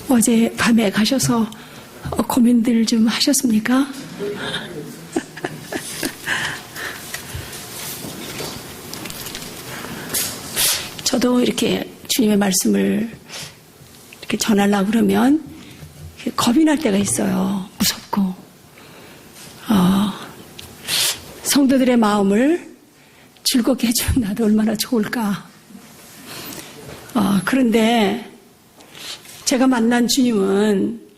어제 밤에 가셔서 고민들 좀 하셨습니까? 저도 이렇게 주님의 말씀을 이렇게 전하려고 그러면 겁이 날 때가 있어요. 무섭고. 성도들의 마음을 즐겁게 해주면 나도 얼마나 좋을까. 그런데 제가 만난 주님은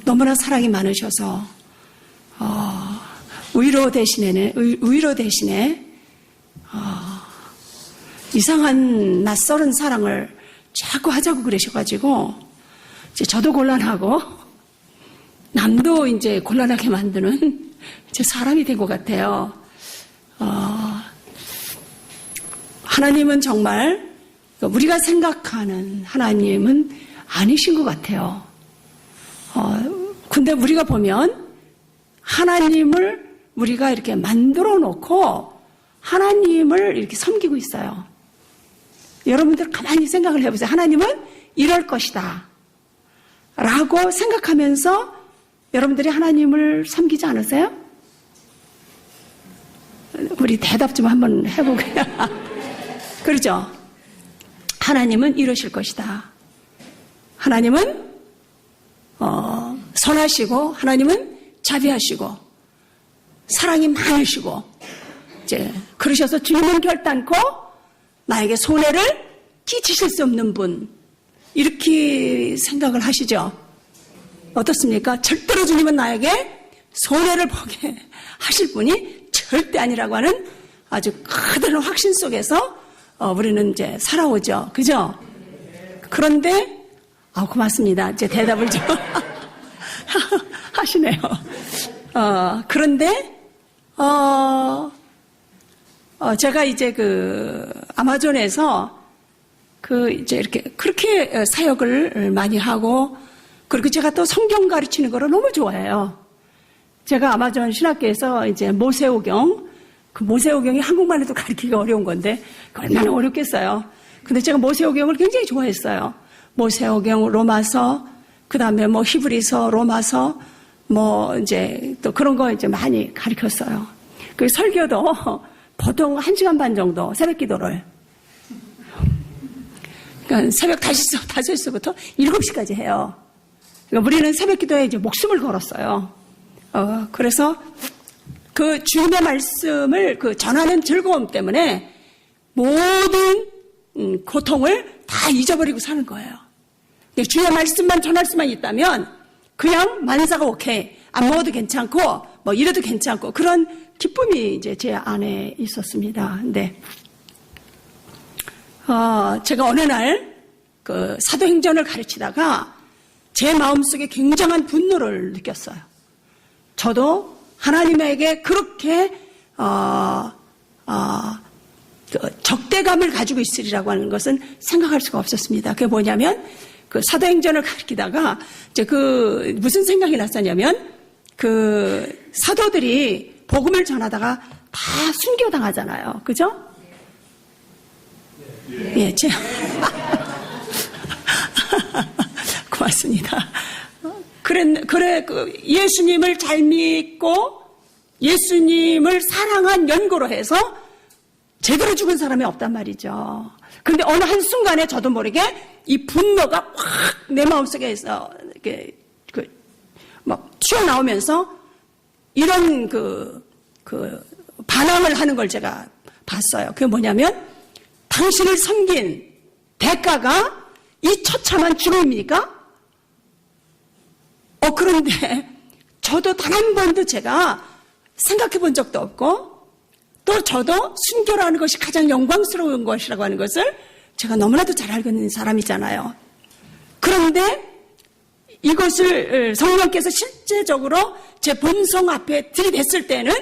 너무나 사랑이 많으셔서 위로 대신에 이상한 낯설은 사랑을 자꾸 하자고 그러셔가지고 이제 저도 곤란하고 남도 이제 곤란하게 만드는 이제 사람이 된 것 같아요. 하나님은 정말 우리가 생각하는 하나님은 아니신 것 같아요. 근데 우리가 보면 하나님을 우리가 이렇게 만들어 놓고 하나님을 이렇게 섬기고 있어요. 여러분들 가만히 생각을 해보세요. 하나님은 이럴 것이다 라고 생각하면서 여러분들이 하나님을 섬기지 않으세요? 우리 대답 좀 한번 해보게요. 그렇죠? 하나님은 이러실 것이다. 하나님은 선하시고 하나님은 자비하시고 사랑이 많으시고 이제 그러셔서 주님은 결단코 나에게 손해를 끼치실 수 없는 분, 이렇게 생각을 하시죠. 어떻습니까? 절대로 주님은 나에게 손해를 보게 하실 분이 절대 아니라고 하는 아주 커다란 확신 속에서 우리는 이제 살아오죠. 그죠? 그런데 고맙습니다. 이제 대답을 좀 하시네요. 그런데 제가 이제 아마존에서 이제 이렇게 그렇게 사역을 많이 하고, 그리고 제가 또 성경 가르치는 거를 너무 좋아해요. 제가 아마존 신학교에서 이제 모세오경, 그 모세오경이 한국말로도 가르치기가 어려운 건데 얼마나 어렵겠어요. 근데 제가 모세오경을 굉장히 좋아했어요. 모세오경, 로마서, 그 다음에 뭐 히브리서, 로마서, 뭐 이제 또 그런 거 이제 많이 가르쳤어요. 그 설교도 보통 1시간 반 정도 새벽 기도를. 그러니까 새벽 5시부터 7시까지 해요. 그러니까 우리는 새벽 기도에 이제 목숨을 걸었어요. 그래서 그 주님의 말씀을 전하는 즐거움 때문에 모든 고통을 다 잊어버리고 사는 거예요. 주님의 말씀만 전할 수만 있다면 그냥 만사가 오케이, 안 먹어도 괜찮고 뭐 이래도 괜찮고 그런 기쁨이 이제 제 안에 있었습니다. 근데 제가 어느 날 사도행전을 가르치다가 제 마음속에 굉장한 분노를 느꼈어요. 저도 하나님에게 그렇게 적대감을 가지고 있으리라고 하는 것은 생각할 수가 없었습니다. 그게 뭐냐면 사도행전을 가르치다가 이제 무슨 생각이 났었냐면 사도들이 복음을 전하다가 다 순교당하잖아요. 그죠? 예, 고맙습니다. 예수님을 잘 믿고 예수님을 사랑한 연고로 해서 제대로 죽은 사람이 없단 말이죠. 그런데 어느 한순간에 저도 모르게 이 분노가 확 내 마음속에서 이렇게 막 튀어나오면서 이런 반항을 하는 걸 제가 봤어요. 그게 뭐냐면 당신을 섬긴 대가가 이 처참한 죽음입니까? 그런데 저도 단 한 번도 제가 생각해 본 적도 없고 또 저도 순교라는 것이 가장 영광스러운 것이라고 하는 것을 제가 너무나도 잘 알고 있는 사람이잖아요. 그런데 이것을 성령께서 실제적으로 제 본성 앞에 들이댔을 때는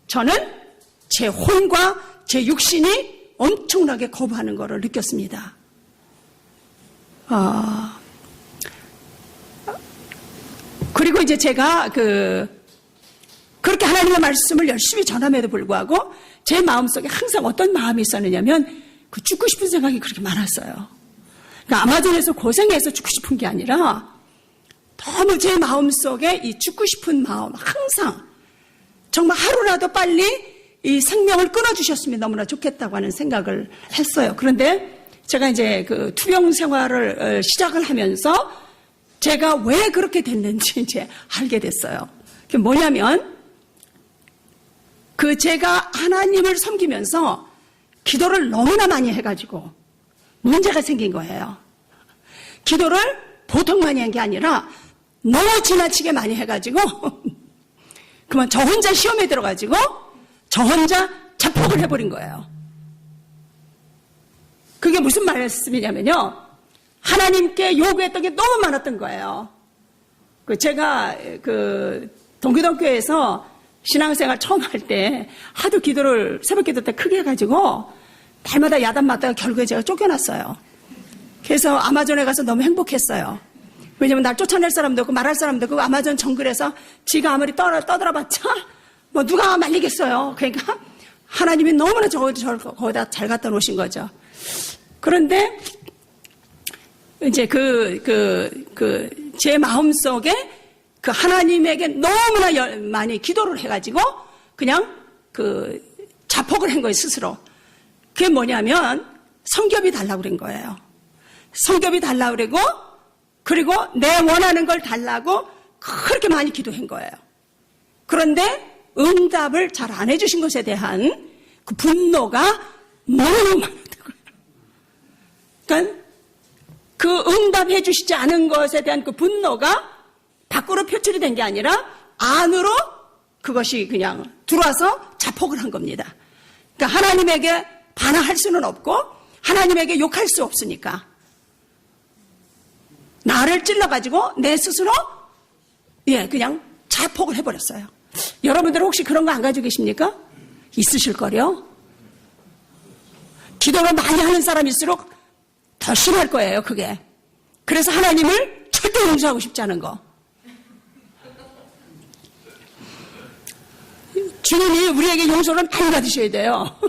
저는 제 혼과 제 육신이 엄청나게 거부하는 것을 느꼈습니다. 그리고 이제 제가 그렇게 하나님의 말씀을 열심히 전함에도 불구하고 제 마음속에 항상 어떤 마음이 있었느냐면 죽고 싶은 생각이 그렇게 많았어요. 그러니까 아마존에서 고생해서 죽고 싶은 게 아니라 너무 제 마음속에 이 죽고 싶은 마음, 항상 정말 하루라도 빨리 이 생명을 끊어주셨으면 너무나 좋겠다고 하는 생각을 했어요. 그런데 제가 이제 그 투병 생활을 시작을 하면서 제가 왜 그렇게 됐는지 이제 알게 됐어요. 그게 뭐냐면 제가 하나님을 섬기면서 기도를 너무나 많이 해가지고 문제가 생긴 거예요. 기도를 보통 많이 한 게 아니라 너무 지나치게 많이 해가지고 그만 저 혼자 시험에 들어가지고 저 혼자 자폭을 해버린 거예요. 그게 무슨 말씀이냐면요. 하나님께 요구했던 게 너무 많았던 거예요. 제가 동교동교회에서 신앙생활 처음 할 때 하도 기도를 새벽 기도 때 크게 해가지고 달마다 야단맞다가 결국에 제가 쫓겨났어요. 그래서 아마존에 가서 너무 행복했어요. 왜냐면 날 쫓아낼 사람도 없고 말할 사람도 없고 아마존 정글에서 지가 아무리 떠들어봤자 뭐 누가 말리겠어요. 그러니까 하나님이 너무나 저를 거기다 잘 갖다 놓으신 거죠. 그런데 이제 제 마음속에 하나님에게 너무나 많이 기도를 해가지고 그냥 자폭을 한 거예요, 스스로. 그게 뭐냐면 성겹이 달라고 그런 거예요. 성겹이 달라고 그러고 그리고 내 원하는 걸 달라고 그렇게 많이 기도한 거예요. 그런데 응답을 잘 안 해주신 것에 대한 그 분노가 너무 많았던 거예요. 그러니까 그 응답해 주시지 않은 것에 대한 그 분노가 밖으로 표출이 된 게 아니라 안으로 그것이 그냥 들어와서 자폭을 한 겁니다. 그러니까 하나님에게 반항할 수는 없고 하나님에게 욕할 수 없으니까 나를 찔러가지고 내 스스로 그냥 자폭을 해버렸어요. 여러분들 혹시 그런 거 안 가지고 계십니까? 있으실걸요? 기도를 많이 하는 사람일수록 더 심할 거예요, 그게. 그래서 하나님을 절대 용서하고 싶지 않은 거. 주님이 우리에게 용서를 많이 받으셔야 돼요.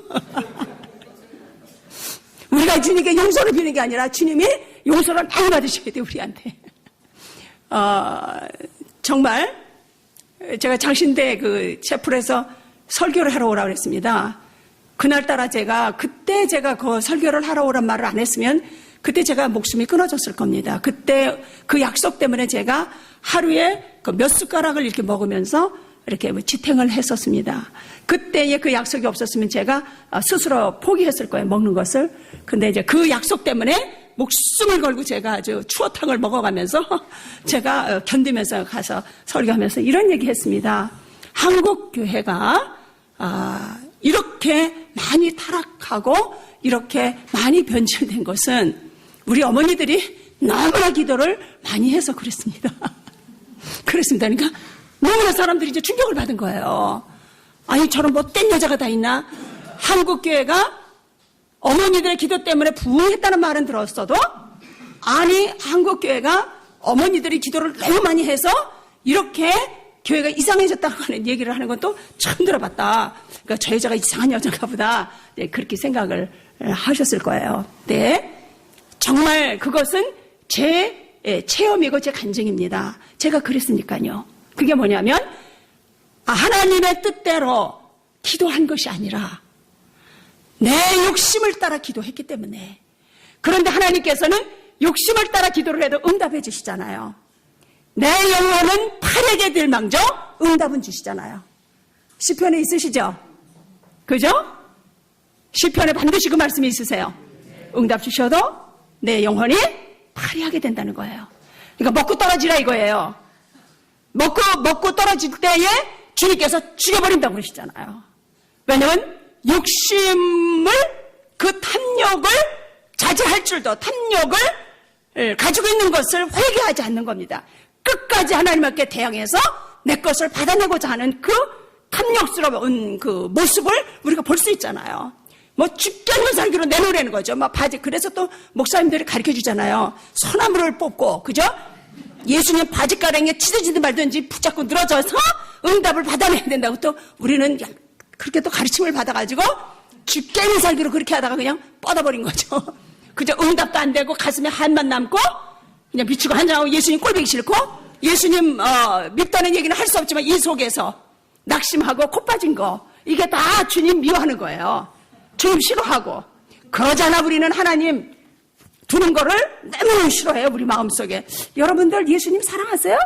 우리가 주님께 용서를 비는 게 아니라 주님이 용서를 많이 받으셔야 돼요, 우리한테. 정말 제가 장신대 채플에서 설교를 하러 오라고 그랬습니다. 그날따라 그때 제가 그 설교를 하러 오란 말을 안 했으면 그때 제가 목숨이 끊어졌을 겁니다. 그때 그 약속 때문에 제가 하루에 몇 숟가락을 이렇게 먹으면서 이렇게 지탱을 했었습니다. 그때의 그 약속이 없었으면 제가 스스로 포기했을 거예요, 먹는 것을. 근데 이제 그 약속 때문에 목숨을 걸고 제가 아주 추어탕을 먹어가면서 제가 견디면서 가서 설교하면서 이런 얘기 했습니다. 한국 교회가 이렇게 많이 타락하고 이렇게 많이 변질된 것은 우리 어머니들이 너무나 기도를 많이 해서 그랬습니다. 그랬습니다. 그러니까 너무나 사람들이 이제 충격을 받은 거예요. 아니, 저런 못된 여자가 다 있나? 한국 교회가 어머니들의 기도 때문에 부흥했다는 말은 들었어도 아니, 한국 교회가 어머니들이 기도를 너무 많이 해서 이렇게 교회가 이상해졌다고 하는 얘기를 하는 건 또 처음 들어봤다. 그러니까 저 여자가 이상한 여자가 보다 그렇게 생각을 하셨을 거예요. 네. 정말 그것은 제 체험이고 제 간증입니다. 제가 그랬으니까요. 그게 뭐냐면 하나님의 뜻대로 기도한 것이 아니라 내 욕심을 따라 기도했기 때문에. 그런데 하나님께서는 욕심을 따라 기도를 해도 응답해 주시잖아요. 내 영혼은 파래게 될 망정 응답은 주시잖아요. 시편에 있으시죠? 그죠? 시편에 반드시 그 말씀이 있으세요. 응답 주셔도 내 영혼이 파리하게 된다는 거예요. 그러니까 먹고 떨어지라 이거예요. 먹고 떨어질 때에 주님께서 죽여버린다고 그러시잖아요. 왜냐면 욕심을 그 탐욕을 자제할 줄도 탐욕을 가지고 있는 것을 회개하지 않는 겁니다. 끝까지 하나님께 대항해서 내 것을 받아내고자 하는 그 탐욕스러운 그 모습을 우리가 볼 수 있잖아요. 뭐 죽겠는 살기로 내놓으라는 거죠. 막 바지. 그래서 또 목사님들이 가르쳐 주잖아요. 소나무를 뽑고, 그죠? 예수님 바지가랑이에 찢어지든 말든지 붙잡고 늘어져서 응답을 받아내야 된다고 또 우리는 그렇게 또 가르침을 받아가지고 죽겠는 살기로 그렇게 하다가 그냥 뻗어버린 거죠. 그저 응답도 안 되고 가슴에 한만 남고 그냥 미치고 한장하고 예수님 꼴보기 싫고 예수님 밉다는 얘기는 할 수 없지만 이 속에서 낙심하고 코 빠진 거 이게 다 주님 미워하는 거예요. 주님 싫어하고 그러잖아. 우리는 하나님 두는 거를 너무 싫어해요. 우리 마음속에. 여러분들 예수님 사랑하세요?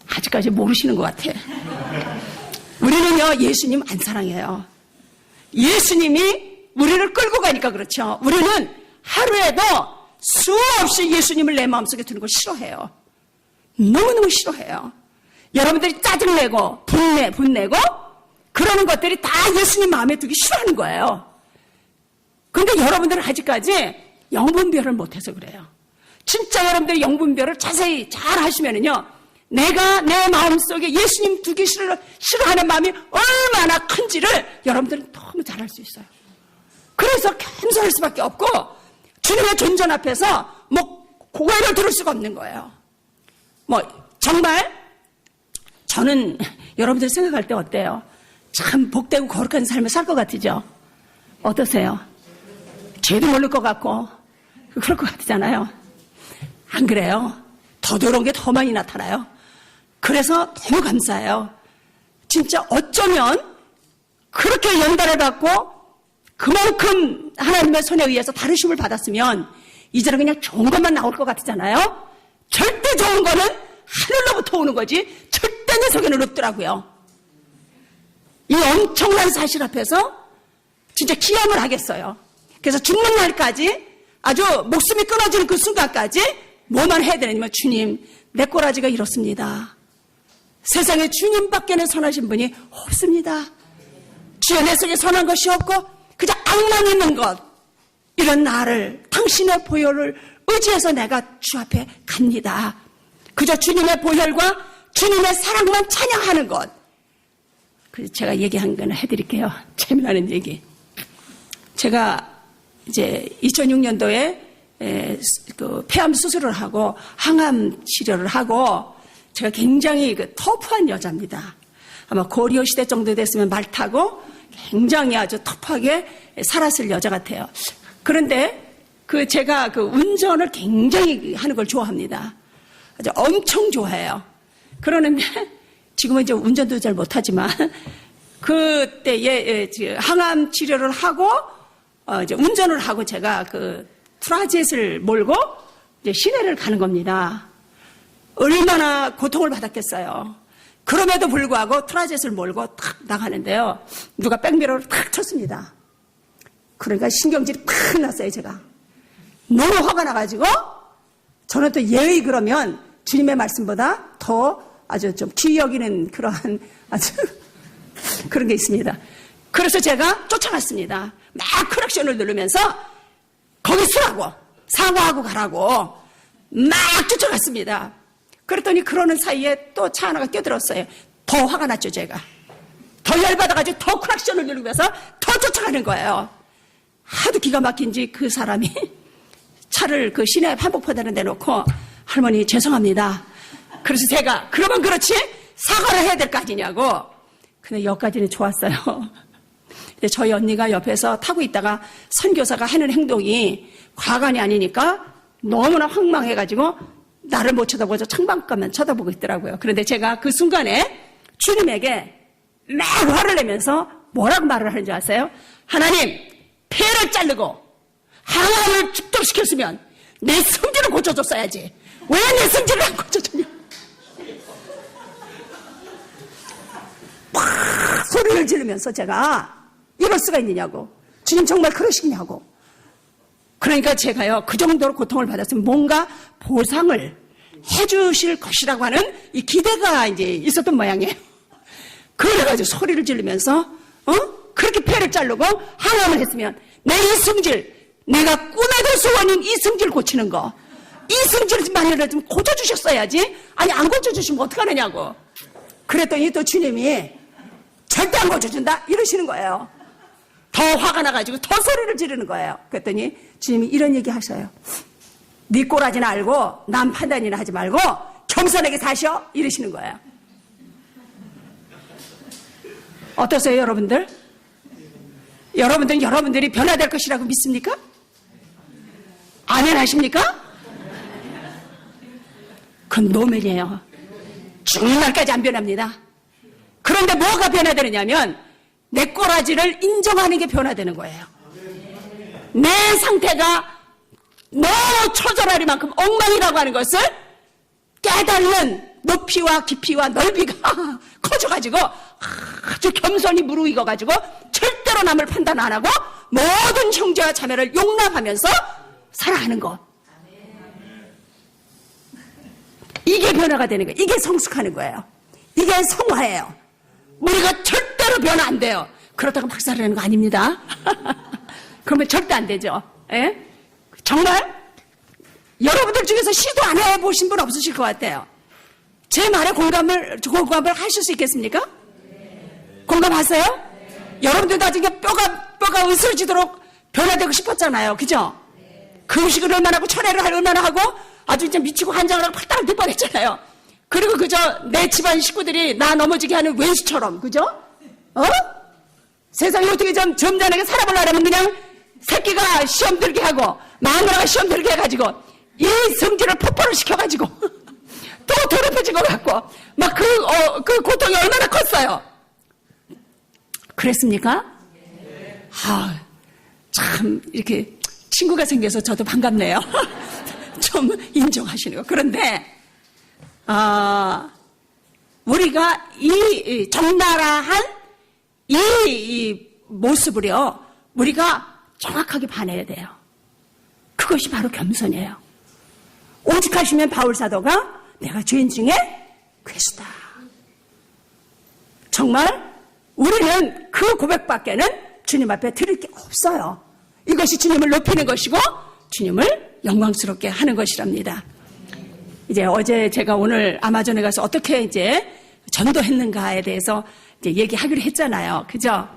아직까지 모르시는 것 같아. 우리는요 예수님 안 사랑해요. 예수님이 우리를 끌고 가니까 그렇죠. 우리는 하루에도 수없이 예수님을 내 마음속에 두는 걸 싫어해요. 너무너무 싫어해요. 여러분들이 짜증내고 분내고 그러는 것들이 다 예수님 마음에 두기 싫어하는 거예요. 그런데 여러분들은 아직까지 영분별을 못해서 그래요. 진짜 여러분들이 영분별을 자세히 잘 하시면은요, 내가 내 마음속에 예수님 두기 싫어하는 마음이 얼마나 큰지를 여러분들은 너무 잘 알 수 있어요. 그래서 겸손할 수밖에 없고 주님의 존전 앞에서 고개를 들을 수가 없는 거예요. 정말 저는 여러분들 생각할 때 어때요? 참 복되고 거룩한 삶을 살 것 같으죠? 어떠세요? 죄도 모를 것 같고 그럴 것 같잖아요. 안 그래요? 더 더러운 게 더 많이 나타나요. 그래서 너무 감사해요. 진짜 어쩌면 그렇게 연단을 받고 그만큼 하나님의 손에 의해서 다루심을 받았으면 이제는 그냥 좋은 것만 나올 것 같잖아요. 절대 좋은 거는 하늘로부터 오는 거지 절대 내 속에는 없더라고요. 이 엄청난 사실 앞에서 진짜 기함을 하겠어요. 그래서 죽는 날까지 아주 목숨이 끊어지는 그 순간까지 뭐만 해야 되냐면 주님 내 꼬라지가 이렇습니다. 세상에 주님밖에는 선하신 분이 없습니다. 주여 내 속에 선한 것이 없고 그저 악만 있는 것 이런 나를 당신의 보혈을 의지해서 내가 주 앞에 갑니다. 그저 주님의 보혈과 주님의 사랑만 찬양하는 것. 그래서 제가 얘기한 거는 해드릴게요. 재미나는 얘기. 제가 이제 2006년도에 그 폐암 수술을 하고 항암 치료를 하고 제가 굉장히 터프한 여자입니다. 아마 고려 시대 정도 됐으면 말 타고 굉장히 아주 터프하게 살았을 여자 같아요. 그런데 제가 운전을 굉장히 하는 걸 좋아합니다. 아주 엄청 좋아해요. 그러는데 지금은 이제 운전도 잘 못하지만 그때에 항암 치료를 하고 이제 운전을 하고 제가 트라젯을 몰고 이제 시내를 가는 겁니다. 얼마나 고통을 받았겠어요. 그럼에도 불구하고 트라젯을 몰고 탁 나가는데요. 누가 백미러를 탁 쳤습니다. 그러니까 신경질이 팍 났어요, 제가. 너무 화가 나가지고 저는 또 예의 그러면 주님의 말씀보다 더 아주 좀 귀히 여기는 그러한 아주 그런 게 있습니다. 그래서 제가 쫓아갔습니다. 막 크랙션을 누르면서 거기 서라고 사과하고 가라고 막 쫓아갔습니다. 그랬더니 그러는 사이에 또 차 하나가 껴들었어요. 더 화가 났죠, 제가. 더 열받아가지고 더 크랙션을 누르면서 더 쫓아가는 거예요. 하도 기가 막힌지 그 사람이 차를 시내 한복판에 내놓고 할머니 죄송합니다. 그래서 제가 그러면 그렇지 사과를 해야 될 거 아니냐고. 근데 여기까지는 좋았어요. 근데 저희 언니가 옆에서 타고 있다가 선교사가 하는 행동이 과간이 아니니까 너무나 황망해가지고 나를 못 쳐다보죠. 창밖만 쳐다보고 있더라고요. 그런데 제가 그 순간에 주님에게 막 화를 내면서 뭐라고 말을 하는 줄 아세요? 하나님, 폐를 자르고 항암을 축적시켰으면 내 성질을 고쳐줬어야지. 왜 내 성질을 안 고쳐줬냐? 막 소리를 지르면서 제가 이럴 수가 있느냐고. 주님 정말 그러시냐고. 그러니까 제가요, 그 정도로 고통을 받았으면 뭔가 보상을 해주실 것이라고 하는 이 기대가 이제 있었던 모양이에요. 그래가지고 소리를 지르면서, 그렇게 폐를 자르고 항암을 했으면 내 이승질, 내가 꿈에도 소원인 이승질 고치는 거, 이승질만이라도 좀 고쳐주셨어야지. 아니, 안 고쳐주시면 어떡하느냐고. 그랬더니 또 주님이 절대 안 고쳐준다? 이러시는 거예요. 더 화가 나가지고 더 소리를 지르는 거예요. 그랬더니 주님이 이런 얘기 하셔요. 네 꼬라지는 알고 남 판단이나 하지 말고 겸손하게 사셔 이러시는 거예요. 어떠세요, 여러분들? 여러분들이 변화될 것이라고 믿습니까? 아멘 하십니까? 그건 노면이에요. 죽는 날까지 안 변합니다. 그런데 뭐가 변화되느냐면 내 꼬라지를 인정하는 게 변화되는 거예요. 내 상태가 너무 처절하리만큼 엉망이라고 하는 것을 깨닫는 높이와 깊이와 넓이가 커져가지고 아주 겸손히 무르익어가지고 절대로 남을 판단 안 하고 모든 형제와 자매를 용납하면서 살아가는 것. 이게 변화가 되는 거예요. 이게 성숙하는 거예요. 이게 성화예요. 우리가 절대로 변화 안 돼요. 그렇다고 박살내는 거 아닙니다. 그러면 절대 안 되죠. 예? 정말 여러분들 중에서 시도 안 해보신 분 없으실 것 같아요. 제 말에 공감을 하실 수 있겠습니까? 공감하세요? 여러분들 나중에 뼈가 으스러지도록 변화되고 싶었잖아요. 그죠? 그 음식을 얼마나 하고 철회를 얼마나 하고 아주 이제 미치고 한장을 하고 팔다가 될 뻔했잖아요. 그리고 그저 내 집안 식구들이 나 넘어지게 하는 왼수처럼, 그죠? 세상에 어떻게 좀 점잖게 살아보려면 그냥 새끼가 시험 들게 하고 마누라가 시험 들게 해가지고 이 성질을 폭발을 시켜가지고 또 더럽혀진 것 같고 막 그 고통이 얼마나 컸어요. 그랬습니까? 참 이렇게 친구가 생겨서 저도 반갑네요. 좀 인정하시는 거. 그런데 우리가 이 적나라한 이 모습을요, 우리가 정확하게 반해야 돼요. 그것이 바로 겸손이에요. 오직하시면 바울 사도가 내가 죄인 중에 괴수다. 정말 우리는 그 고백밖에는 주님 앞에 드릴 게 없어요. 이것이 주님을 높이는 것이고 주님을 영광스럽게 하는 것이랍니다. 이제 어제 제가 오늘 아마존에 가서 어떻게 이제 전도했는가에 대해서 이제 얘기하기로 했잖아요. 그죠?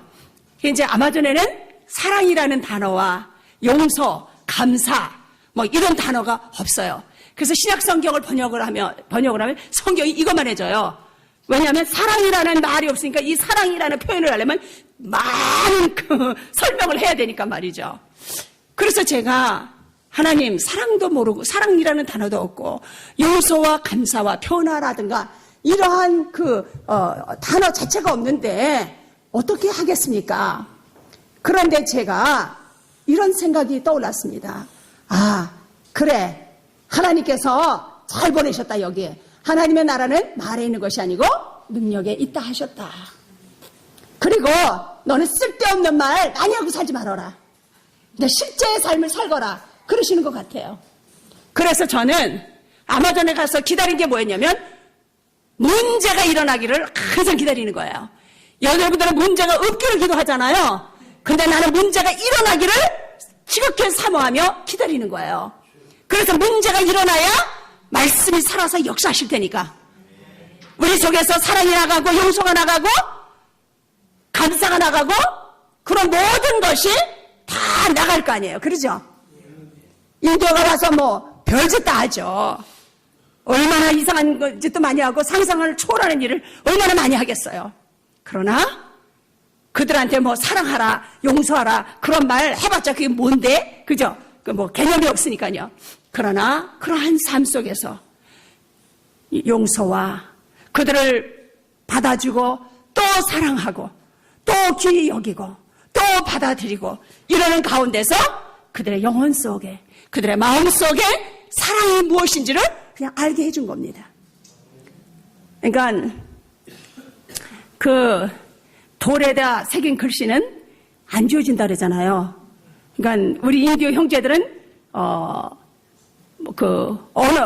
이제 아마존에는 사랑이라는 단어와 용서, 감사, 뭐 이런 단어가 없어요. 그래서 신약 성경을 번역을 하면 성경이 이것만 해줘요. 왜냐하면 사랑이라는 말이 없으니까 이 사랑이라는 표현을 하려면 많은 설명을 해야 되니까 말이죠. 그래서 제가 하나님 사랑도 모르고 사랑이라는 단어도 없고 용서와 감사와 변화라든가 이러한 단어 자체가 없는데 어떻게 하겠습니까? 그런데 제가 이런 생각이 떠올랐습니다. 그래. 하나님께서 잘 보내셨다, 여기에. 하나님의 나라는 말에 있는 것이 아니고 능력에 있다 하셨다. 그리고 너는 쓸데없는 말 많이 하고 살지 말아라. 실제의 삶을 살거라. 그러시는 것 같아요. 그래서 저는 아마존에 가서 기다린 게 뭐였냐면 문제가 일어나기를 항상 기다리는 거예요. 여러분들은 문제가 없기를 기도하잖아요. 근데 나는 문제가 일어나기를 지극히 사모하며 기다리는 거예요. 그래서 문제가 일어나야 말씀이 살아서 역사하실 테니까. 우리 속에서 사랑이 나가고 용서가 나가고 감사가 나가고 그런 모든 것이 다 나갈 거 아니에요. 그러죠? 인도가 와서 뭐 별짓 다 하죠. 얼마나 이상한 짓도 많이 하고 상상을 초월하는 일을 얼마나 많이 하겠어요. 그러나 그들한테 뭐 사랑하라, 용서하라 그런 말 해봤자 그게 뭔데? 그죠? 뭐 개념이 없으니까요. 그러나 그러한 삶 속에서 용서와 그들을 받아주고 또 사랑하고 또 귀히 여기고 또 받아들이고 이러는 가운데서 그들의 영혼 속에 그들의 마음 속에 사랑이 무엇인지를 그냥 알게 해준 겁니다. 그러니까 그 돌에다 새긴 글씨는 안 지워진다 그러잖아요. 그러니까 우리 인디오 형제들은 어느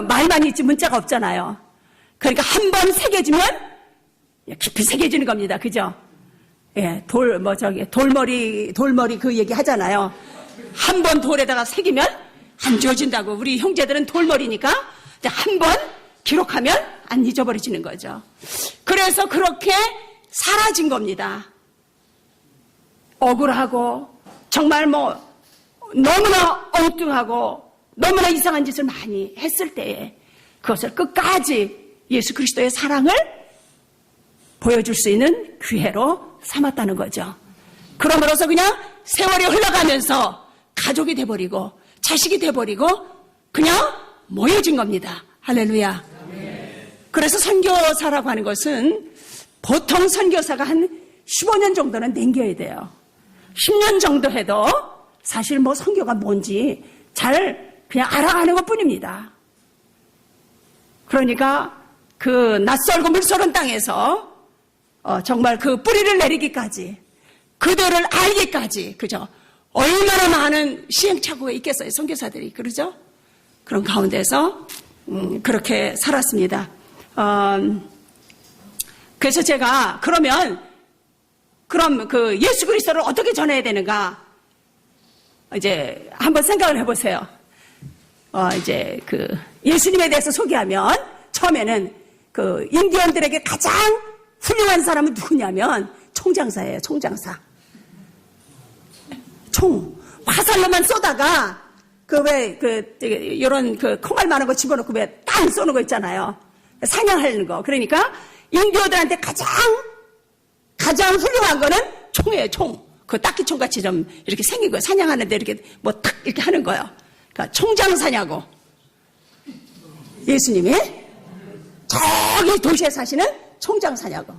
말만 있지 문자가 없잖아요. 그러니까 한 번 새겨지면 깊이 새겨지는 겁니다. 그죠? 예, 돌머리 그 얘기 하잖아요. 한 번 돌에다가 새기면 안 지워진다고. 우리 형제들은 돌머리니까 한 번 기록하면 안 잊어버려지는 거죠. 그래서 그렇게 사라진 겁니다. 억울하고 정말 너무나 엉뚱하고 너무나 이상한 짓을 많이 했을 때에 그것을 끝까지 예수 그리스도의 사랑을 보여줄 수 있는 기회로 삼았다는 거죠. 그러므로서 그냥 세월이 흘러가면서 가족이 돼버리고 자식이 돼버리고 그냥 모여진 겁니다. 할렐루야. 그래서 선교사라고 하는 것은 보통 선교사가 한 15년 정도는 남겨야 돼요. 10년 정도 해도 사실 뭐 선교가 뭔지 잘 그냥 알아가는 것 뿐입니다. 그러니까 그 낯설고 물서른 땅에서 정말 그 뿌리를 내리기까지 그들을 알기까지 그죠? 얼마나 많은 시행착오가 있겠어요. 선교사들이 그러죠? 그런 가운데서 그렇게 살았습니다. 그래서 제가 그럼 그 예수 그리스도를 어떻게 전해야 되는가 이제 한번 생각을 해보세요. 이제 그 예수님에 대해서 소개하면 처음에는 그 인디언들에게 가장 훌륭한 사람은 누구냐면 총장사예요. 총장사. 화살로만 쏘다가 요런 콩알 많은 거 집어넣고 왜 땅 쏘는 거 있잖아요. 사냥하는 거. 그러니까 인디언들한테 가장 훌륭한 거는 총이에요. 총. 그 딱기총 같이 좀 이렇게 생긴 거예요. 사냥하는데 이렇게 뭐 탁 이렇게 하는 거예요. 그러니까 총장사냐고. 예수님이 저기 도시에 사시는 총장사냐고.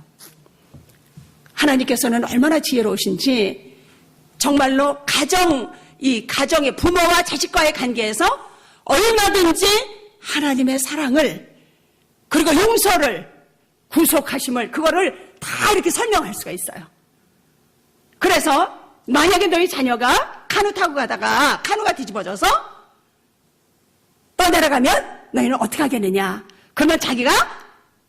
하나님께서는 얼마나 지혜로우신지 정말로 이 가정의 부모와 자식과의 관계에서 얼마든지 하나님의 사랑을 그리고 용서를 구속하심을 그거를 다 이렇게 설명할 수가 있어요. 그래서 만약에 너희 자녀가 카누 타고 가다가 카누가 뒤집어져서 떠내려가면 너희는 어떻게 하겠느냐. 그러면 자기가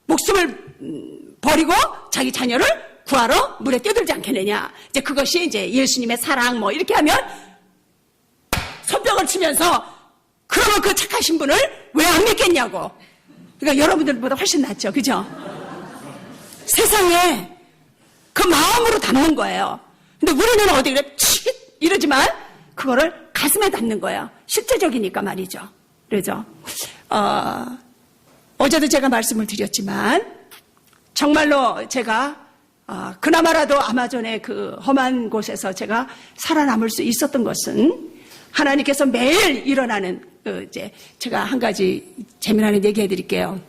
목숨을 버리고 자기 자녀를 구하러 물에 뛰어들지 않겠느냐. 이제 그것이 이제 예수님의 사랑 뭐 이렇게 하면 손뼉을 치면서 그러면 그 착하신 분을 왜 안 믿겠냐고. 그러니까 여러분들보다 훨씬 낫죠. 그죠? 세상에 그 마음으로 담는 거예요. 근데 우리는 어디 그래 이러지만 그거를 가슴에 담는 거예요. 실제적이니까 말이죠. 그러죠. 어제도 제가 말씀을 드렸지만 정말로 제가 그나마라도 아마존의 그 험한 곳에서 제가 살아남을 수 있었던 것은 하나님께서 매일 일어나는 이제 제가 한 가지 재미나는 얘기해 드릴게요.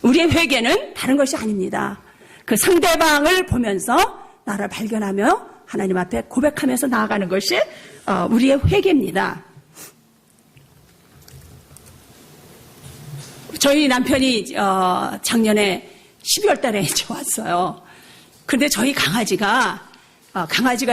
우리의 회개는 다른 것이 아닙니다. 그 상대방을 보면서 나를 발견하며 하나님 앞에 고백하면서 나아가는 것이 우리의 회개입니다. 저희 남편이 작년에 12월 달에 이제 왔어요. 근데 저희 강아지가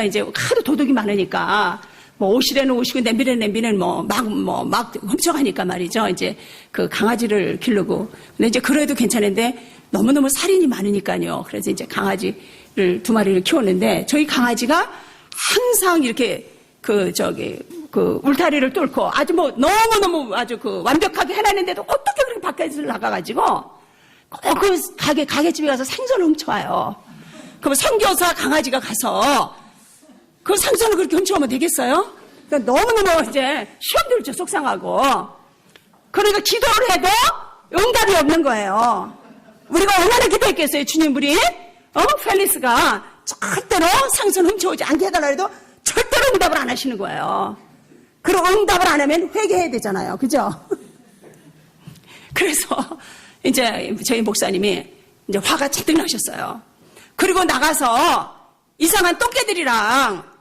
이제 하도 도둑이 많으니까 뭐 오실에는 오시고 냄비는 냄비는 막 훔쳐가니까 말이죠. 이제 그 강아지를 기르고. 근데 이제 그래도 괜찮은데 너무너무 살인이 많으니까요. 그래서 이제 강아지를 2마리를 키웠는데 저희 강아지가 항상 이렇게 그 울타리를 뚫고 아주 너무너무 아주 완벽하게 해놨는데도 어떻게 그렇게 밖에서 나가가지고 그 가게집에 가서 생선을 훔쳐와요. 그럼 선교사 강아지가 가서 그 생선을 그렇게 훔쳐오면 되겠어요? 그러니까 너무너무 이제 시험 들죠. 속상하고. 그러니까 기도를 해도 응답이 없는 거예요. 우리가 얼마나 기도했겠어요, 주님 우리? 펠리스가 절대로 생선 훔쳐오지 않게 해달라 해도 절대로 응답을 안 하시는 거예요. 그리고 응답을 안 하면 회개해야 되잖아요. 그죠? 그래서 이제 저희 목사님이 이제 화가 잔뜩 나셨어요. 그리고 나가서 이상한 똥개들이랑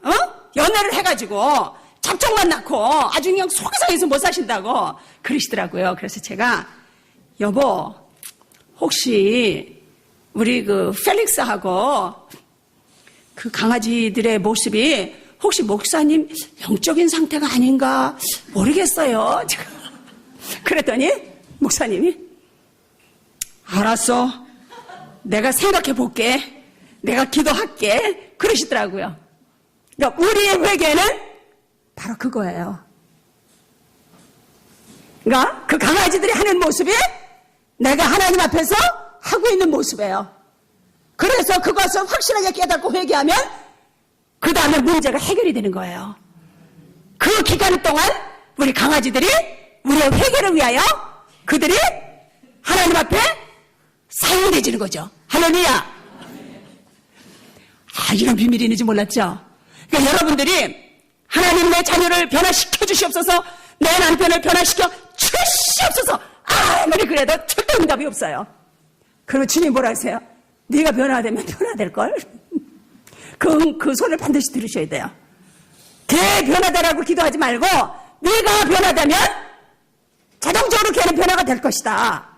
연애를 해가지고 잡종만 낳고 아주 그냥 속이상해서 못 사신다고 그러시더라고요. 그래서 제가 여보 혹시 우리 그 펠릭스하고 그 강아지들의 모습이 혹시 목사님 영적인 상태가 아닌가 모르겠어요. 제가 그랬더니 목사님이 알았어. 내가 생각해 볼게. 내가 기도할게. 그러시더라고요. 그러니까 우리의 회개는 바로 그거예요. 그러니까 그 강아지들이 하는 모습이 내가 하나님 앞에서 하고 있는 모습이에요. 그래서 그것을 확실하게 깨닫고 회개하면 그 다음에 문제가 해결이 되는 거예요. 그 기간 동안 우리 강아지들이 우리의 회개를 위하여 그들이 하나님 앞에 사용되지는 거죠. 할렐루야. 이런 비밀이 있는지 몰랐죠? 그러니까 여러분들이 하나님 내 자녀를 변화시켜 주시옵소서, 내 남편을 변화시켜 주시옵소서 아무리 그래도 절대 응답이 없어요. 그리고 주님 뭐라 하세요? 네가 변화되면 변화될걸? 그 소리를 반드시 들으셔야 돼요. 걔 변화되라고 기도하지 말고 네가 변화되면 자동적으로 걔는 변화가 될 것이다.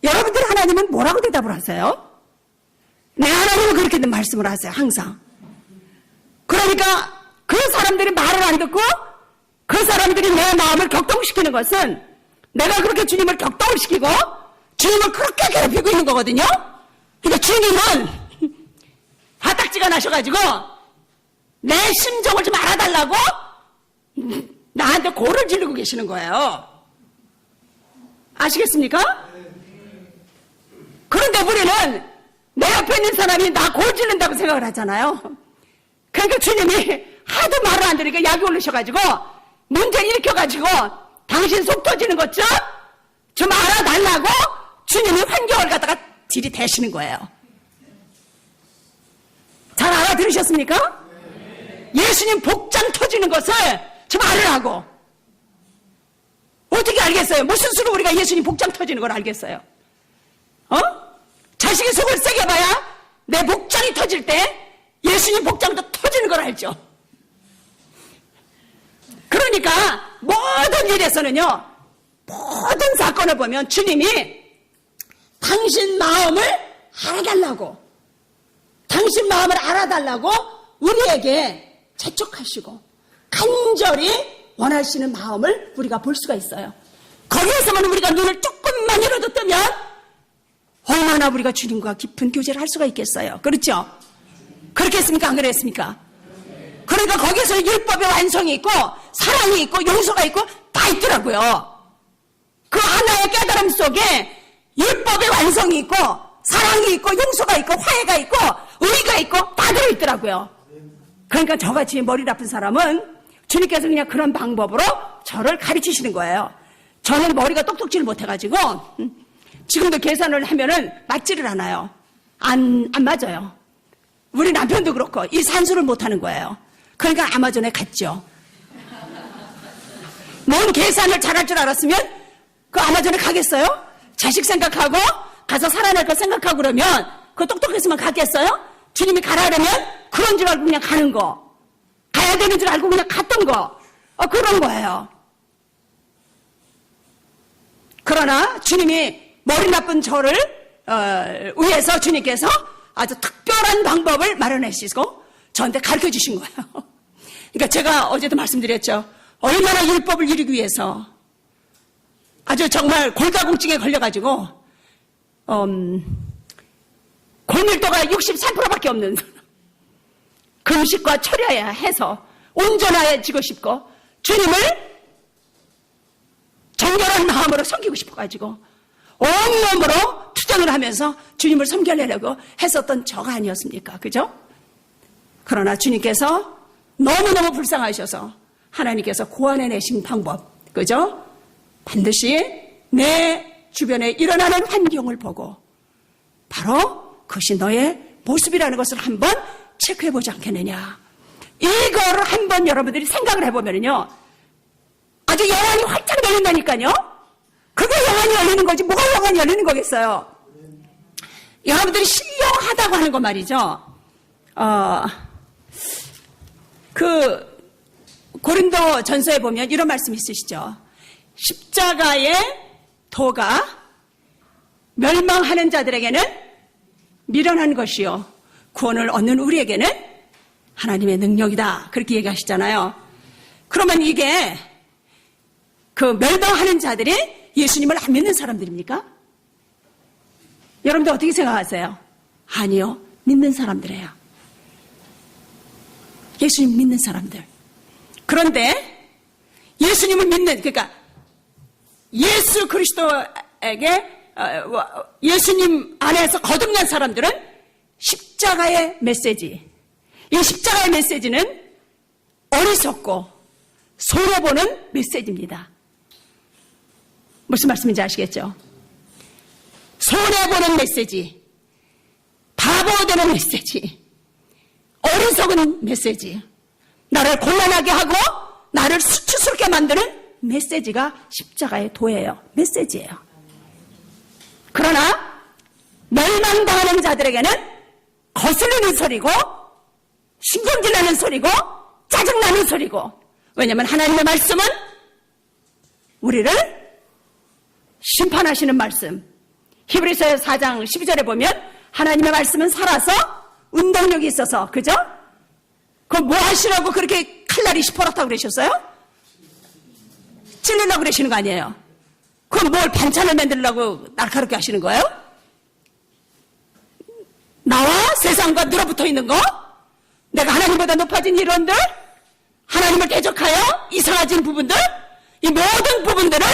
여러분들 하나님은 뭐라고 대답을 하세요? 네, 하나님은 그렇게 말씀을 하세요. 항상. 그러니까 그 사람들이 말을 안 듣고 그 사람들이 내 마음을 격동시키는 것은 내가 그렇게 주님을 격동을 시키고 주님을 그렇게 괴롭히고 있는 거거든요. 그러니까 주님은 화딱지가 나셔가지고 내 심정을 좀 알아달라고 나한테 고를 지르고 계시는 거예요. 아시겠습니까? 그런데 우리는 내 옆에 있는 사람이 나 골 찌른다고 생각을 하잖아요. 그러니까 주님이 하도 말을 안 들으니까 약이 올르셔가지고 문제 일으켜가지고 당신 속 터지는 것 좀 알아달라고 주님이 환경을 갖다가 들이대시는 거예요. 잘 알아들으셨습니까? 예수님 복장 터지는 것을 좀 알으라고. 어떻게 알겠어요? 무슨 수로 우리가 예수님 복장 터지는 걸 알겠어요? 자식의 속을 세게 봐야 내 복장이 터질 때 예수님 복장도 터지는 걸 알죠. 그러니까 모든 일에서는요, 모든 사건을 보면 주님이 당신 마음을 알아달라고, 당신 마음을 알아달라고 우리에게 재촉하시고 간절히 원하시는 마음을 우리가 볼 수가 있어요. 거기에서만 우리가 눈을 조금만 열어도 뜨면 얼마나 우리가 주님과 깊은 교제를 할 수가 있겠어요. 그렇죠? 그렇게 했습니까? 안 그랬습니까? 그러니까 거기서 율법의 완성이 있고 사랑이 있고 용서가 있고 다 있더라고요. 그 하나의 깨달음 속에 율법의 완성이 있고 사랑이 있고 용서가 있고 화해가 있고 의가 있고 다 들어있더라고요. 그러니까 저같이 머리 나쁜 사람은 주님께서 그냥 그런 방법으로 저를 가르치시는 거예요. 저는 머리가 똑똑지를 못해가지고 지금도 계산을 하면은 맞지를 않아요. 안 맞아요. 우리 남편도 그렇고 이 산수를 못하는 거예요. 그러니까 아마존에 갔죠. 뭔 계산을 잘할 줄 알았으면 그 아마존에 가겠어요? 자식 생각하고 가서 살아날 거 생각하고 그러면 그 똑똑했으면 갔겠어요? 주님이 가라 그러면 그런 줄 알고 그냥 가는 거, 가야 되는 줄 알고 그냥 갔던 거, 그런 거예요. 그러나 주님이 머리 나쁜 저를 위해서 주님께서 아주 특별한 방법을 마련해 주시고 저한테 가르쳐 주신 거예요. 그러니까 제가 어제도 말씀드렸죠. 얼마나 율법을 이루기 위해서 아주 정말 골다공증에 걸려가지고 골밀도가 63%밖에 없는 금식과 철야야 해서 온전해지고 싶고 주님을 정결한 마음으로 섬기고 싶어가지고 온몸으로 투정을 하면서 주님을 섬기려고 했었던 저가 아니었습니까? 그죠? 그러나 주님께서 너무너무 불쌍하셔서 하나님께서 고안해내신 방법, 그죠? 반드시 내 주변에 일어나는 환경을 보고 바로 그것이 너의 모습이라는 것을 한번 체크해보지 않겠느냐. 이거를 한번 여러분들이 생각을 해보면요, 아주 영안이 활짝 열린다니까요. 그게 영안이 열리는 거지 뭐가 영안이 열리는 거겠어요. 여러분들이 신령하다고 하는 거 말이죠. 그 고린도 전서에 보면 이런 말씀이 있으시죠. 십자가의 도가 멸망하는 자들에게는 미련한 것이요 구원을 얻는 우리에게는 하나님의 능력이다. 그렇게 얘기하시잖아요. 그러면 이게 그 멸망하는 자들이 예수님을 안 믿는 사람들입니까? 여러분들 어떻게 생각하세요? 아니요. 믿는 사람들이에요. 예수님 믿는 사람들. 그런데 예수님을 믿는, 그러니까 예수 그리스도에게 예수님 안에서 거듭난 사람들은 십자가의 메시지, 이 십자가의 메시지는 어리석고 손해보는 메시지입니다. 무슨 말씀인지 아시겠죠? 손해보는 메시지, 바보 되는 메시지, 어리석은 메시지, 나를 곤란하게 하고 나를 수치스럽게 만드는 메시지가 십자가의 도예요. 메시지예요. 그러나 멸망당하는 자들에게는 거슬리는 소리고 신경질 나는 소리고 짜증나는 소리고, 왜냐하면 하나님의 말씀은 우리를 심판하시는 말씀. 히브리서 4장 12절에 보면 하나님의 말씀은 살아서 운동력이 있어서, 그죠? 그럼 뭐 하시라고 그렇게 칼날이 시퍼렇다고 그러셨어요? 찔르려고 그러시는 거 아니에요? 그럼 뭘 반찬을 만들려고 날카롭게 하시는 거예요? 나와 세상과 늘어붙어 있는 거? 내가 하나님보다 높아진 이론들? 하나님을 대적하여 이상해진 부분들? 이 모든 부분들을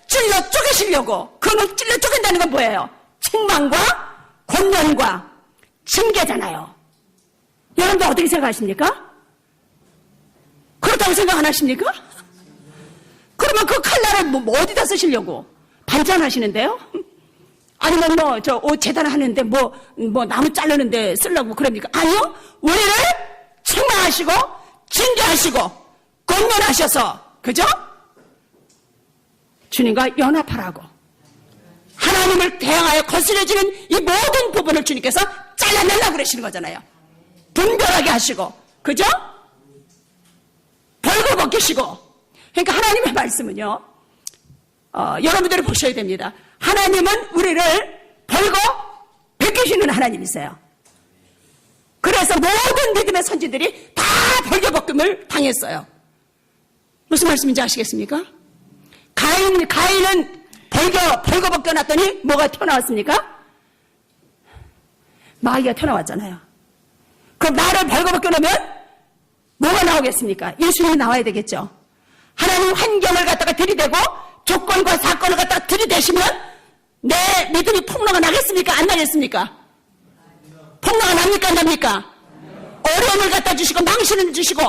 찔러 쪼개시려고. 그거는 찔러 쪼갠다는 건 뭐예요? 책망과 권면과 징계잖아요. 여러분들 어떻게 생각하십니까? 그렇다고 생각 안 하십니까? 그러면 그 칼날을 뭐 어디다 쓰시려고? 반찬하시는데요? 아니면 옷 재단하는데 나무 자르는데 쓰려고 그럽니까? 아니요. 우리를 책망하시고 징계하시고 권면하셔서, 그죠? 주님과 연합하라고. 하나님을 대항하여 거스려지는 이 모든 부분을 주님께서 잘라내려고 그러시는 거잖아요. 분별하게 하시고, 그죠? 벌거벗기시고. 그러니까 하나님의 말씀은요, 여러분들이 보셔야 됩니다. 하나님은 우리를 벌거 벗기시는 하나님이세요. 그래서 모든 믿음의 선지들이 다 벌거벗김을 당했어요. 무슨 말씀인지 아시겠습니까? 가인은 벌거벗겨 놨더니 뭐가 튀어나왔습니까? 마귀가 튀어나왔잖아요. 그럼 나를 벌거벗겨 놓으면 뭐가 나오겠습니까? 예수님이 나와야 되겠죠. 하나님 환경을 갖다가 들이대고 조건과 사건을 갖다가 들이대시면 내 믿음이 폭로가 나겠습니까? 안 나겠습니까? 폭로가 납니까? 안 납니까? 어려움을 갖다 주시고 망신을 주시고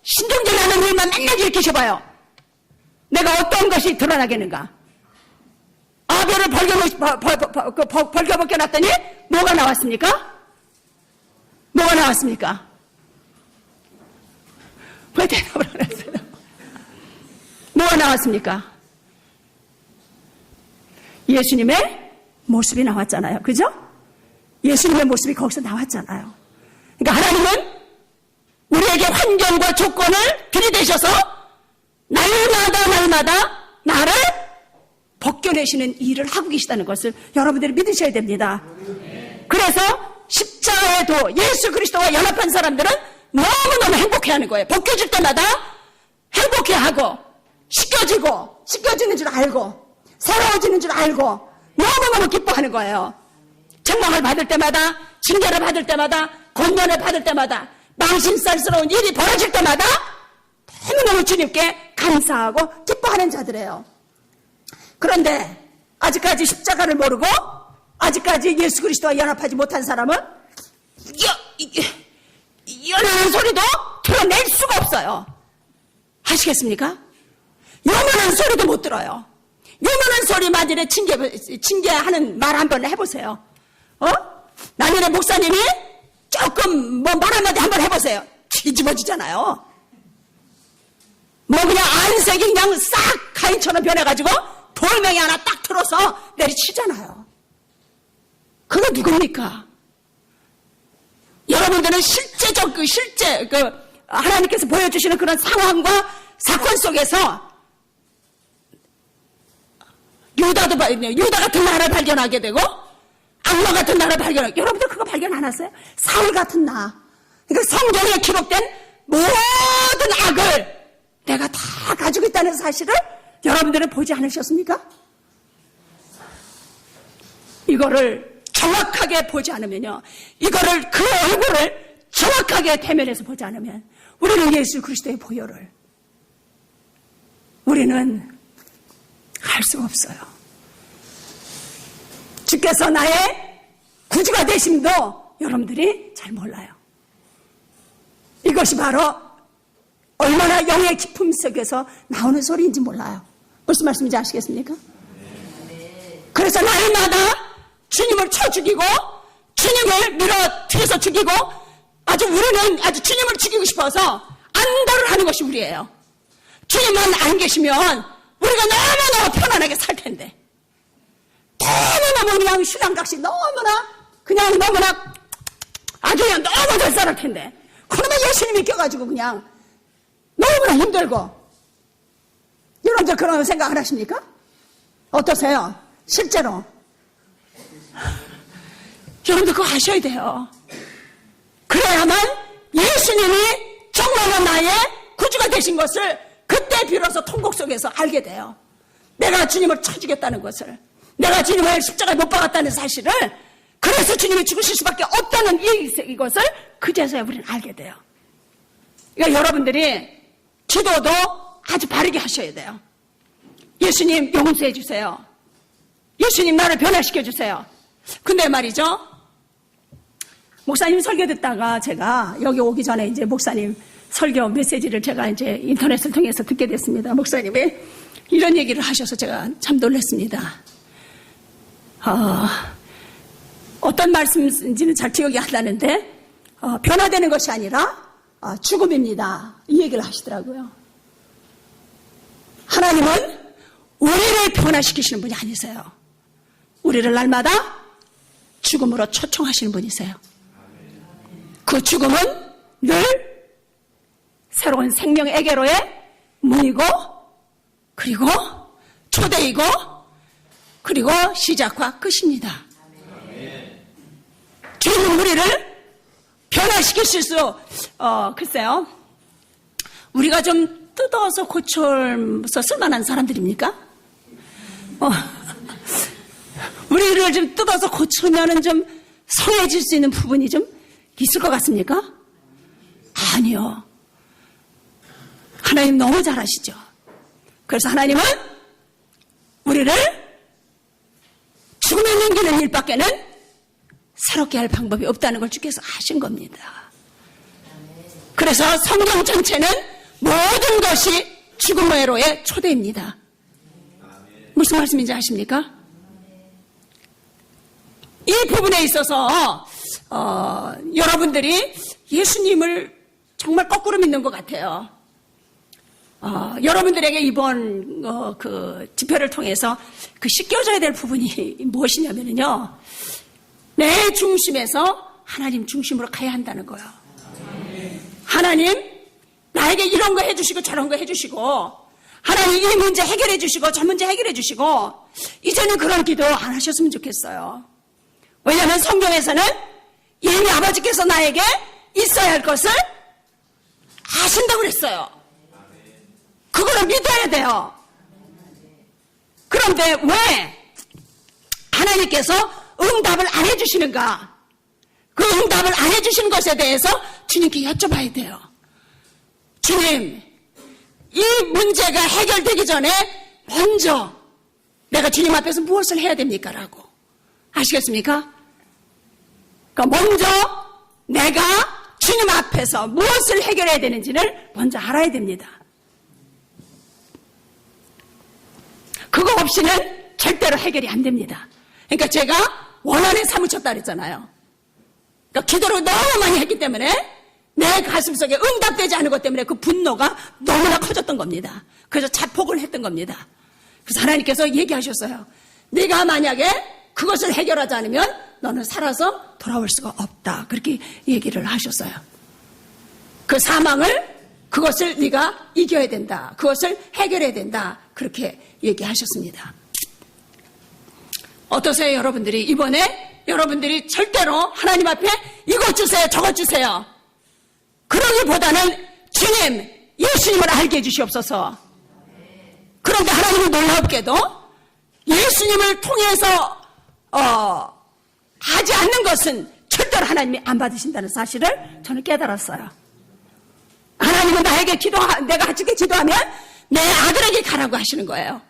신경질 나는 일만 맨날 일으키셔봐요. 내가 어떤 것이 드러나겠는가? 아벨을 벌겨벗겨 놨더니 뭐가 나왔습니까? 뭐가 나왔습니까? 왜 대답을 안 했어요? 뭐가 나왔습니까? 예수님의 모습이 나왔잖아요. 그죠? 예수님의 모습이 거기서 나왔잖아요. 그러니까 하나님은 우리에게 환경과 조건을 들이대셔서 날마다 나를 벗겨내시는 일을 하고 계시다는 것을 여러분들이 믿으셔야 됩니다. 그래서 십자가에도 예수 그리스도와 연합한 사람들은 너무너무 행복해하는 거예요. 벗겨질 때마다 행복해하고 씻겨지는 줄 알고 새로워지는 줄 알고 너무너무 기뻐하는 거예요. 책망을 받을 때마다, 징계를 받을 때마다, 권면을 받을 때마다, 망신살스러운 일이 벌어질 때마다 너무너무 주님께 감사하고 기뻐하는 자들이에요. 그런데 아직까지 십자가를 모르고 아직까지 예수 그리스도와 연합하지 못한 사람은 연하는 소리도 들어낼 수가 없어요. 아시겠습니까? 요만한 소리도 못 들어요. 요만한 소리 만일에 징계하는 말 한번 해보세요. 나중에 목사님이 조금 말 한마디 한번 해보세요. 뒤집어지잖아요. 그냥 안색이 그냥 싹 가인처럼 변해가지고 돌멩이 하나 딱 틀어서 내리치잖아요. 그거 누굽니까? 여러분들은 실제 하나님께서 보여주시는 그런 상황과 사건 속에서 유다 같은 나를 발견하게 되고 악마 같은 나를 발견하게, 여러분들 그거 발견 안 하세요? 사울 같은 나. 그러니까 성경에 기록된 모든 악을 내가 다 가지고 있다는 사실을 여러분들은 보지 않으셨습니까? 이거를 정확하게 보지 않으면요, 이거를 그 얼굴을 정확하게 대면해서 보지 않으면 우리는 예수 그리스도의 보혈을 우리는 할 수가 없어요. 주께서 나의 구주가 되심도 여러분들이 잘 몰라요. 이것이 바로 얼마나 영의 깊음 속에서 나오는 소리인지 몰라요. 무슨 말씀인지 아시겠습니까? 그래서 날마다 주님을 쳐 죽이고 주님을 밀어뜨려서 죽이고 아주 우리는 아주 주님을 죽이고 싶어서 안달을 하는 것이 우리예요. 주님만 안 계시면 우리가 너무너무 편안하게 살 텐데. 너무너무 그냥 신앙각시 너무나 아주 그냥 너무 잘 살을 텐데. 그러면 예수님이 껴가지고 그냥 너무나 힘들고. 여러분들 그런 생각 안 하십니까? 어떠세요? 실제로. 여러분들 그거 아셔야 돼요. 그래야만 예수님이 정말로 나의 구주가 되신 것을 그때 비로소 통곡 속에서 알게 돼요. 내가 주님을 쳐주겠다는 것을, 내가 주님을 십자가에 못 박았다는 사실을, 그래서 주님이 죽으실 수밖에 없다는 이것을 그제서야 우리는 알게 돼요. 그러니까 여러분들이 기도도 아주 바르게 하셔야 돼요. 예수님 용서해 주세요. 예수님 나를 변화시켜 주세요. 근데 말이죠, 목사님 설교 듣다가 제가 여기 오기 전에 이제 목사님 설교 메시지를 제가 이제 인터넷을 통해서 듣게 됐습니다. 목사님이 이런 얘기를 하셔서 제가 참 놀랐습니다. 어떤 말씀인지는 잘 기억이 안 나는데, 변화되는 것이 아니라 죽음입니다. 이 얘기를 하시더라고요. 하나님은 우리를 변화시키시는 분이 아니세요. 우리를 날마다 죽음으로 초청하시는 분이세요. 그 죽음은 늘 새로운 생명에게로의 문이고, 그리고 초대이고, 그리고 시작과 끝입니다. 주님은 우리를 변화시키실 수, 글쎄요, 우리가 좀 뜯어서 고쳐서 쓸만한 사람들입니까? 우리를 좀 뜯어서 고치면은 좀 성해질 수 있는 부분이 좀 있을 것 같습니까? 아니요. 하나님 너무 잘 아시죠? 그래서 하나님은 우리를 죽음에 넘기는 일밖에는 새롭게 할 방법이 없다는 걸 주께서 아신 겁니다. 그래서 성경 전체는 모든 것이 죽음의로의 초대입니다. 무슨 말씀인지 아십니까? 이 부분에 있어서 여러분들이 예수님을 정말 거꾸로 믿는 것 같아요. 여러분들에게 이번 그 집회를 통해서 그 씻겨져야 될 부분이 무엇이냐면요, 내 중심에서 하나님 중심으로 가야 한다는 거예요. 하나님 나에게 이런 거 해주시고 저런 거 해주시고, 하나님 이 문제 해결해 주시고 저 문제 해결해 주시고, 이제는 그런 기도 안 하셨으면 좋겠어요. 왜냐하면 성경에서는 이미 아버지께서 나에게 있어야 할 것을 아신다고 그랬어요. 그거를 믿어야 돼요. 그런데 왜 하나님께서 응답을 안 해주시는가? 그 응답을 안 해주시는 것에 대해서 주님께 여쭤봐야 돼요. 주님, 이 문제가 해결되기 전에 먼저 내가 주님 앞에서 무엇을 해야 됩니까? 라고. 아시겠습니까? 그러니까 먼저 내가 주님 앞에서 무엇을 해결해야 되는지를 먼저 알아야 됩니다. 그거 없이는 절대로 해결이 안 됩니다. 그러니까 제가 원한에 사무쳤다 그랬잖아요. 그러니까 기도를 너무 많이 했기 때문에 내 가슴속에 응답되지 않은 것 때문에 그 분노가 너무나 커졌던 겁니다. 그래서 자폭을 했던 겁니다. 그래서 하나님께서 얘기하셨어요. 네가 만약에 그것을 해결하지 않으면 너는 살아서 돌아올 수가 없다. 그렇게 얘기를 하셨어요. 그 사망을, 그것을 네가 이겨야 된다. 그것을 해결해야 된다. 그렇게 얘기하셨습니다. 어떠세요, 여러분들이? 이번에 여러분들이 절대로 하나님 앞에 이것 주세요, 저것 주세요. 그러기보다는 주님, 예수님을 알게 해주시옵소서. 그런데 하나님은 놀랍게도 예수님을 통해서 하지 않는 것은 절대로 하나님이 안 받으신다는 사실을 저는 깨달았어요. 하나님은 나에게 내가 하찮게 기도하면 내 아들에게 가라고 하시는 거예요.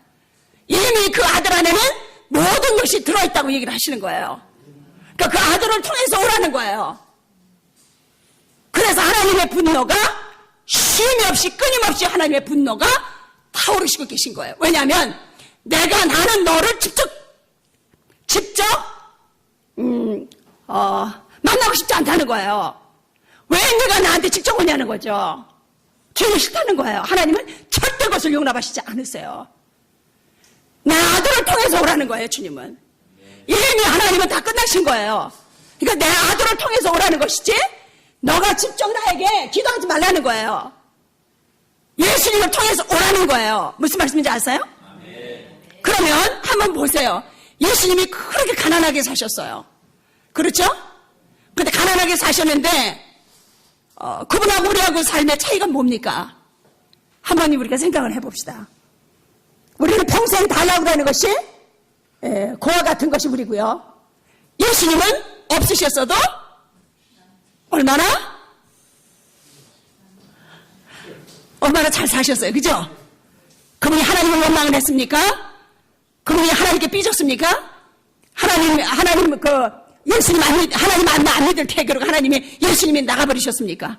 이미 그 아들 안에는 모든 것이 들어있다고 얘기를 하시는 거예요. 그러니까 그 아들을 통해서 오라는 거예요. 그래서 하나님의 분노가 쉼이 없이 끊임없이 하나님의 분노가 타오르시고 계신 거예요. 왜냐하면 나는 너를 직접 만나고 싶지 않다는 거예요. 왜 네가 나한테 직접 오냐는 거죠. 주님이 싫다는 거예요. 하나님은 절대 그것을 용납하시지 않으세요. 내 아들을 통해서 오라는 거예요, 주님은. 이미 하나님은 다 끝나신 거예요. 그러니까 내 아들을 통해서 오라는 것이지, 너가 직접 나에게 기도하지 말라는 거예요. 예수님을 통해서 오라는 거예요. 무슨 말씀인지 아세요? 그러면 한번 보세요. 예수님이 그렇게 가난하게 사셨어요. 그렇죠? 근데 가난하게 사셨는데 그분하고 우리하고 삶의 차이가 뭡니까? 한번 우리가 생각을 해봅시다. 우리는 평생 달라고 하는 것이 고와 같은 것이 우리고요. 예수님은 없으셨어도 얼마나 잘 사셨어요. 그죠? 그분이 하나님을 원망을 했습니까? 그분이 하나님께 삐졌습니까? 하나님 예수님 하나님 안 믿을 태교로 하나님이 예수님이 나가버리셨습니까?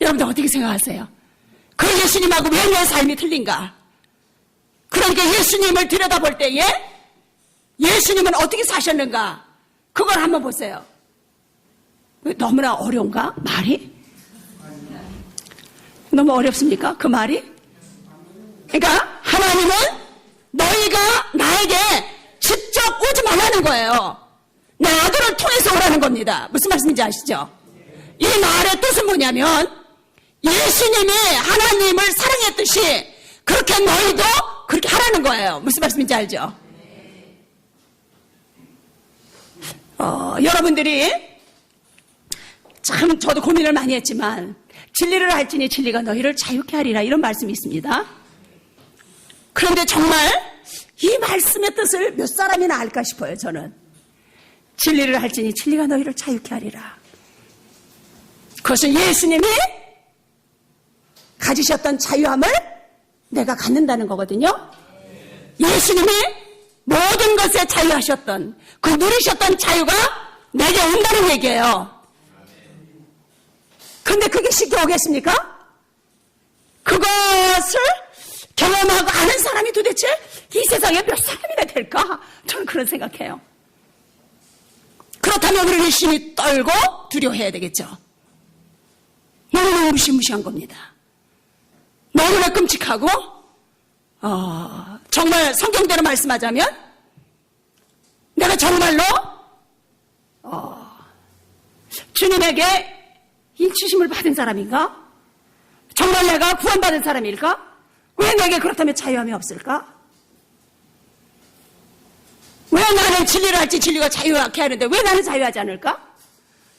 여러분들 어떻게 생각하세요? 그 예수님하고 왜 내 삶이 틀린가? 그러니까 예수님을 들여다볼 때에 예수님은 어떻게 사셨는가? 그걸 한번 보세요. 너무나 어려운가? 말이? 너무 어렵습니까? 그 말이? 그러니까 하나님은 너희가 나에게 직접 오지 말라는 거예요. 내 아들을 통해서 오라는 겁니다. 무슨 말씀인지 아시죠? 이 말의 뜻은 뭐냐면 예수님이 하나님을 사랑했듯이 그렇게 너희도 그렇게 하라는 거예요. 무슨 말씀인지 알죠? 여러분들이 참 저도 고민을 많이 했지만 진리를 알지니 진리가 너희를 자유케 하리라 이런 말씀이 있습니다. 그런데 정말 이 말씀의 뜻을 몇 사람이나 알까 싶어요. 저는 진리를 알지니 진리가 너희를 자유케 하리라. 그것은 예수님이 가지셨던 자유함을 내가 갖는다는 거거든요. 예수님이 모든 것에 자유하셨던 그 누리셨던 자유가 내게 온다는 얘기예요. 근데 그게 쉽게 오겠습니까? 그것을 경험하고 아는 사람이 도대체 이 세상에 몇 사람이나 될까? 저는 그런 생각해요. 그렇다면 우리는 심히 떨고 두려워해야 되겠죠. 너무너무 무시무시한 겁니다. 너무나 끔찍하고 정말 성경대로 말씀하자면 내가 정말로 주님에게 인치심을 받은 사람인가? 정말 내가 구원받은 사람일까? 왜 내게 그렇다면 자유함이 없을까? 왜 나는 진리를 할지 진리가 자유하게 하는데 왜 나는 자유하지 않을까?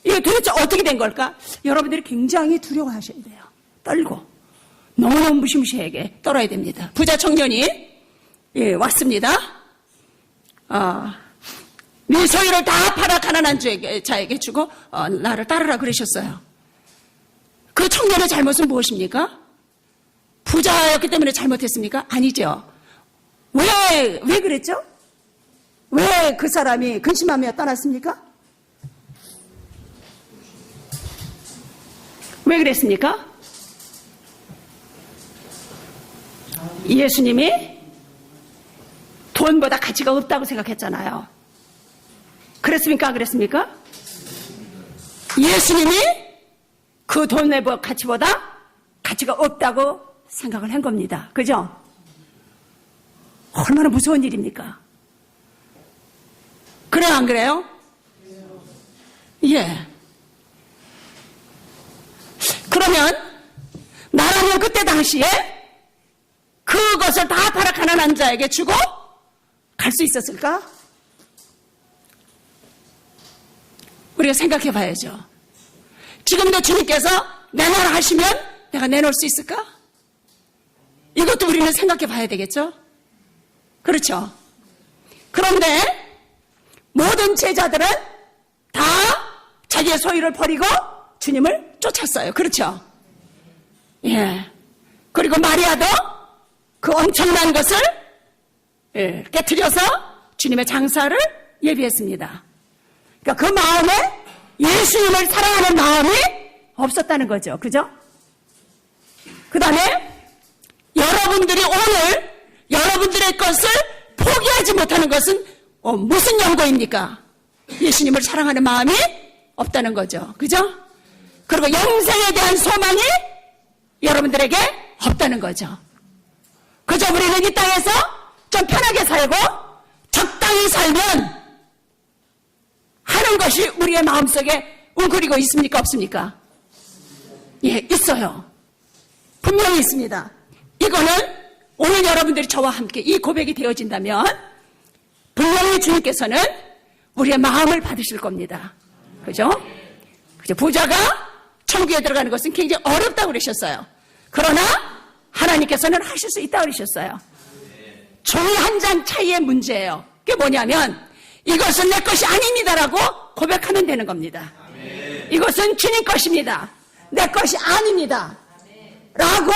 이게 도대체 어떻게 된 걸까? 여러분들이 굉장히 두려워하셔야 돼요. 떨고 너무너무 무시무시하게 떨어야 됩니다. 부자 청년이 왔습니다. 네 소유를 다 팔아 가난한 자에게 주고 나를 따르라 그러셨어요. 그 청년의 잘못은 무엇입니까? 부자였기 때문에 잘못했습니까? 아니죠. 왜 그랬죠? 왜 그 사람이 근심하며 떠났습니까? 왜 그랬습니까? 예수님이 돈보다 가치가 없다고 생각했잖아요. 그랬습니까? 그랬습니까? 예수님이 그 돈의 가치보다 가치가 없다고 생각을 한 겁니다. 그죠? 얼마나 무서운 일입니까? 그래요, 안 그래요? 예. 그러면 나라면 그때 당시에 그것을 다 팔아 가난한 자에게 주고 갈 수 있었을까? 우리가 생각해 봐야죠. 지금도 주님께서 내놔라 하시면 내가 내놓을 수 있을까? 이것도 우리는 생각해 봐야 되겠죠? 그렇죠? 그런데 모든 제자들은 다 자기의 소유를 버리고 주님을 쫓았어요. 그렇죠? 예. 그리고 마리아도 그 엄청난 것을 깨트려서 주님의 장사를 예비했습니다. 그러니까 그 마음에 예수님을 사랑하는 마음이 없었다는 거죠. 그죠? 그 다음에 여러분들이 오늘 여러분들의 것을 포기하지 못하는 것은 무슨 연고입니까? 예수님을 사랑하는 마음이 없다는 거죠. 그죠? 그리고 영생에 대한 소망이 여러분들에게 없다는 거죠. 그저 우리는 이 땅에서 좀 편하게 살고 적당히 살면 하는 것이 우리의 마음속에 웅크리고 있습니까? 없습니까? 예, 있어요. 분명히 있습니다. 이거는 오늘 여러분들이 저와 함께 이 고백이 되어진다면 분명히 주님께서는 우리의 마음을 받으실 겁니다. 그죠? 부자가 천국에 들어가는 것은 굉장히 어렵다고 그러셨어요. 그러나 하나님께서는 하실 수 있다고 그러셨어요. 종이 한 장 차이의 문제예요. 그게 뭐냐면 이것은 내 것이 아닙니다라고 고백하면 되는 겁니다. 이것은 주님 것입니다. 내 것이 아닙니다. 라고